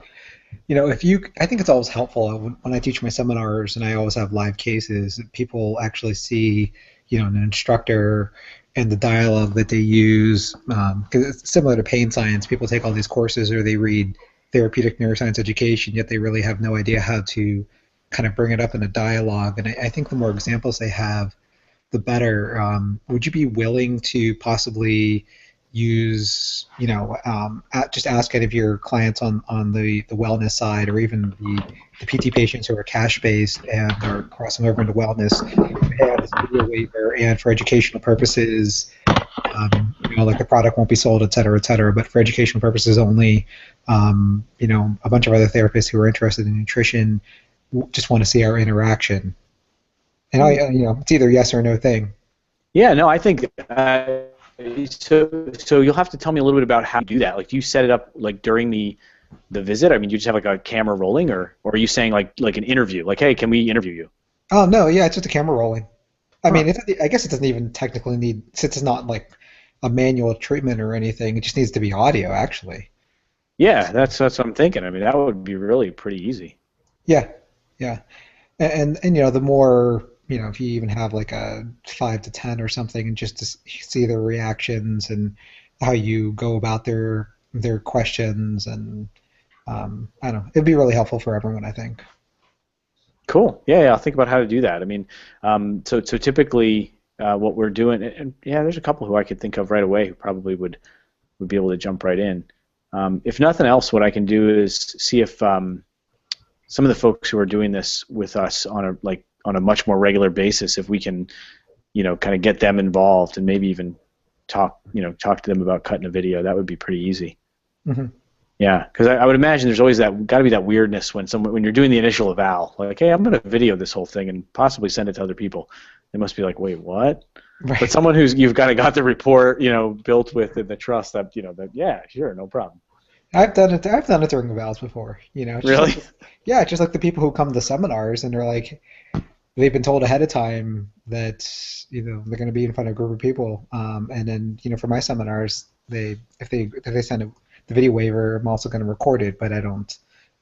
I think it's always helpful when I teach my seminars, and I always have live cases, that people actually see, an instructor and the dialogue that they use. Because it's similar to pain science. People take all these courses or they read therapeutic neuroscience education, yet they really have no idea how to kind of bring it up in a dialogue. And I think the more examples they have, the better. Would you be willing to possibly use, just ask any of your clients on the wellness side, or even the PT patients who are cash-based and are crossing over into wellness, and this video waiver, and for educational purposes, like the product won't be sold, et cetera, but for educational purposes only, a bunch of other therapists who are interested in nutrition just want to see our interaction. And it's either yes or no thing. Yeah, no, I think so you'll have to tell me a little bit about how you do that. Like, do you set it up like during the visit? I mean, you just have like a camera rolling, or are you saying like an interview? Like, hey, can we interview you? Oh no, yeah, it's just a camera rolling. I mean, I guess it doesn't even technically need, since it's not like a manual treatment or anything. It just needs to be audio, actually. Yeah, that's what I'm thinking. I mean, that would be really pretty easy. Yeah, and the more, if you even have like a 5 to 10 or something, and just to see their reactions and how you go about their questions, and I don't know, it'd be really helpful for everyone, I think. Cool. Yeah, I'll think about how to do that. I mean, so typically what we're doing, and yeah, there's a couple who I could think of right away who probably would be able to jump right in. If nothing else, what I can do is see if some of the folks who are doing this with us on a much more regular basis, if we can, kind of get them involved and maybe even talk to them about cutting a video. That would be pretty easy. Mm-hmm. Yeah, because I would imagine there's always got to be that weirdness when you're doing the initial eval, like, hey, I'm going to video this whole thing and possibly send it to other people. They must be like, wait, what? Right. But someone who's you've got the rapport, built with, and the trust that, that yeah, sure, no problem. I've done it during evals before. Really? Just like the people who come to seminars and they're like, they've been told ahead of time that they're going to be in front of a group of people, and then for my seminars, if they send the video waiver, I'm also going to record it, but I don't,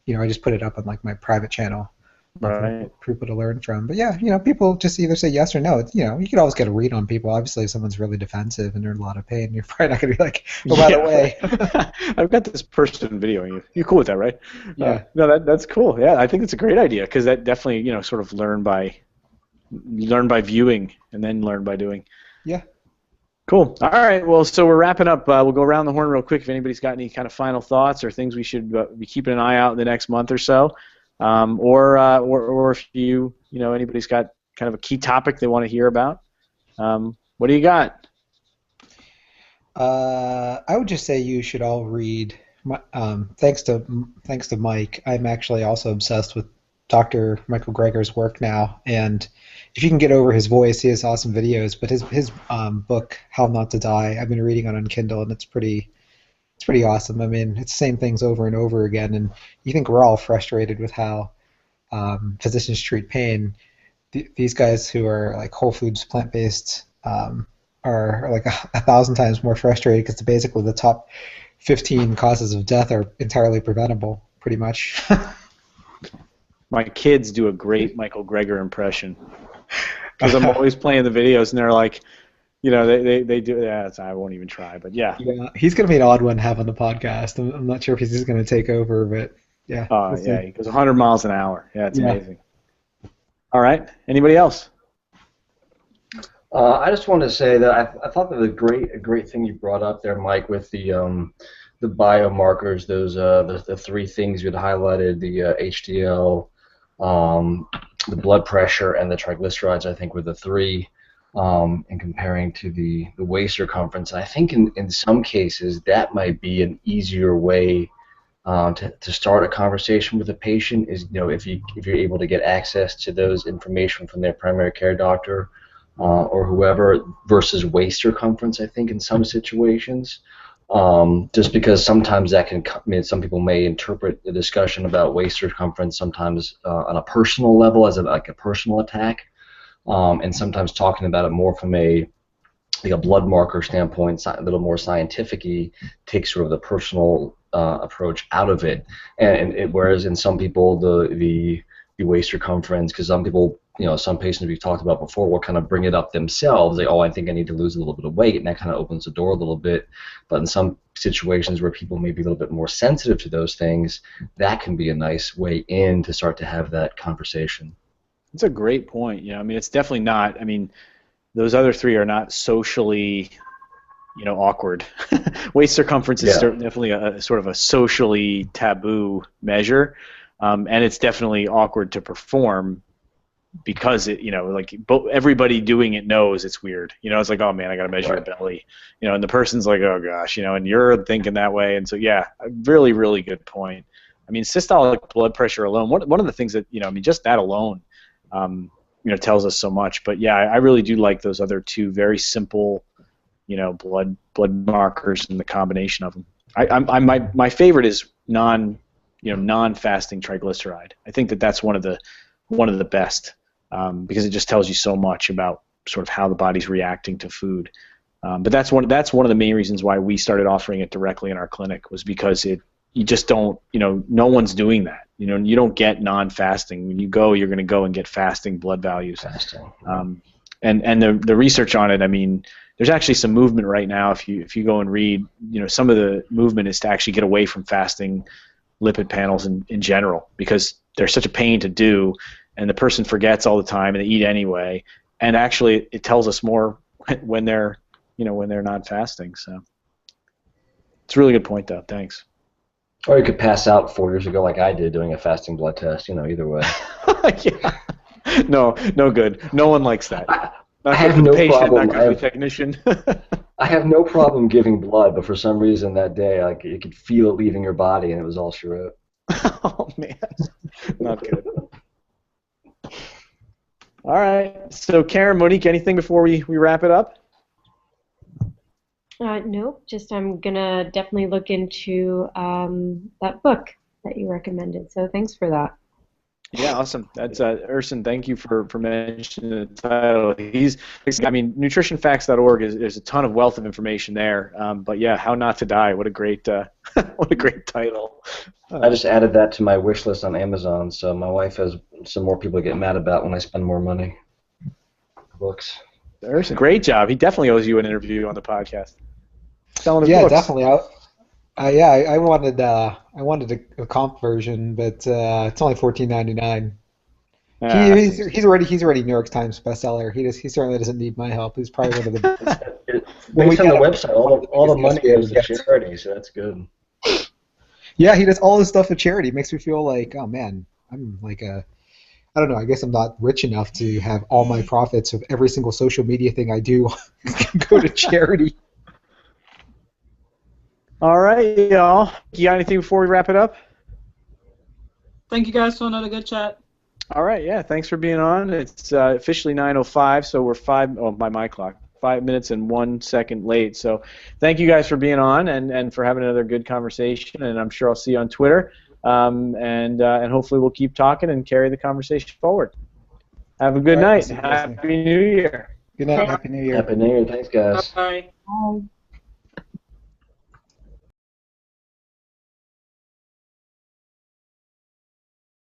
I just put it up on like my private channel, right, for people to learn from. But yeah, people just either say yes or no. You could always get a read on people. Obviously, if someone's really defensive and they're in a lot of pain, you're probably not going to be like, oh, by the way, I've got this person videoing you. You're cool with that, right? Yeah. No, that's cool. Yeah, I think it's a great idea, because that definitely, sort of learn by viewing and then learn by doing. Yeah. Cool. All right. Well, so we're wrapping up. We'll go around the horn real quick if anybody's got any kind of final thoughts or things we should be keeping an eye out in the next month or so, or if anybody's got kind of a key topic they want to hear about. What do you got? I would just say you should all read. Thanks to Mike, I'm actually also obsessed with Dr. Michael Greger's work now, and if you can get over his voice, he has awesome videos. But his book, How Not to Die, I've been reading it on Kindle, and it's pretty awesome. I mean, it's the same things over and over again, and you think we're all frustrated with how physicians treat pain. These guys who are like whole foods, plant-based, are like 1,000 times more frustrated, because basically the top 15 causes of death are entirely preventable, pretty much. My kids do a great Michael Greger impression, because I'm always playing the videos, and they're like, they do. Yeah, I won't even try, but yeah. Yeah, he's gonna be an odd one to have on the podcast. I'm not sure if he's just gonna take over, but yeah. Yeah, he goes 100 miles an hour. Yeah, it's amazing. All right. Anybody else? I just wanted to say that I thought that a great thing you brought up there, Mike, with the biomarkers, those the three things you had highlighted, the HDL, the blood pressure, and the triglycerides. I think were the three, in comparing to the waist circumference. And I think in some cases that might be an easier way to start a conversation with a patient is, if you're able to get access to those information from their primary care doctor or whoever, versus waist circumference, I think in some situations. Just because sometimes that can, some people may interpret the discussion about waist circumference sometimes on a personal level as like a personal attack, and sometimes talking about it more from a blood marker standpoint, a little more scientific-y, takes sort of the personal approach out of it. Whereas in some people, the waist circumference, because some people, some patients we've talked about before will kind of bring it up themselves. Like, oh, I think I need to lose a little bit of weight, and that kind of opens the door a little bit. But in some situations where people may be a little bit more sensitive to those things, that can be a nice way in to start to have that conversation. That's a great point. It's definitely not. Those other three are not socially, awkward. Waist circumference is definitely a sort of a socially taboo measure, and it's definitely awkward to perform because everybody doing it knows it's weird. It's like, oh man, I got to measure your belly, and the person's like, oh gosh, and you're thinking that way, and so a really, really good point. Systolic blood pressure alone, one of the things that just that alone. Tells us so much. But I really do like those other two very simple, blood markers and the combination of them. My favorite is non-fasting triglyceride. I think that's one of the best because it just tells you so much about sort of how the body's reacting to food. But that's one of the main reasons why we started offering it directly in our clinic, was because you just don't, no one's doing that. You don't get non-fasting. When you go, you're going to go and get fasting blood values. Fasting. And the research on it, there's actually some movement right now. If you go and read, some of the movement is to actually get away from fasting lipid panels in general, because they're such a pain to do, and the person forgets all the time, and they eat anyway. And actually, it tells us more when they're not fasting. So it's a really good point, though. Thanks. Or you could pass out 4 years ago like I did doing a fasting blood test, either way. Yeah. No good. No one likes that. I have no problem. Not good for the technician. I have no problem giving blood, but for some reason that day, you could feel it leaving your body, and it was all she wrote. Oh, man. Not good. All right. So, Karen, Monique, anything before we wrap it up? Nope, just I'm going to definitely look into that book that you recommended. So thanks for that. Yeah, awesome. That's Ersin, thank you for mentioning the title. Nutritionfacts.org there's a ton of wealth of information there. But How Not to Die, what a great title. I just added that to my wish list on Amazon, so my wife has some more people to get mad about when I spend more money. Books. Ersin, great job. He definitely owes you an interview on the podcast. Selling his books. Definitely. I wanted a comp version, but it's only $14.99. He's already New York Times bestseller. He certainly doesn't need my help. He's probably one of the best. Based on the website, all the money goes to charity, so that's good. Yeah, he does all this stuff for charity. It makes me feel like, oh man, I'm like I don't know, I guess I'm not rich enough to have all my profits of every single social media thing I do go to charity. All right, y'all. You got anything before we wrap it up? Thank you guys for another good chat. All right, thanks for being on. It's officially 9:05, so we're by my clock, 5 minutes and 1 second late. So thank you guys for being on and for having another good conversation, and I'm sure I'll see you on Twitter. And hopefully we'll keep talking and carry the conversation forward. Have a good night. Happy New Year. Good night. Happy New Year. Happy New Year. Thanks, guys. Bye. Bye.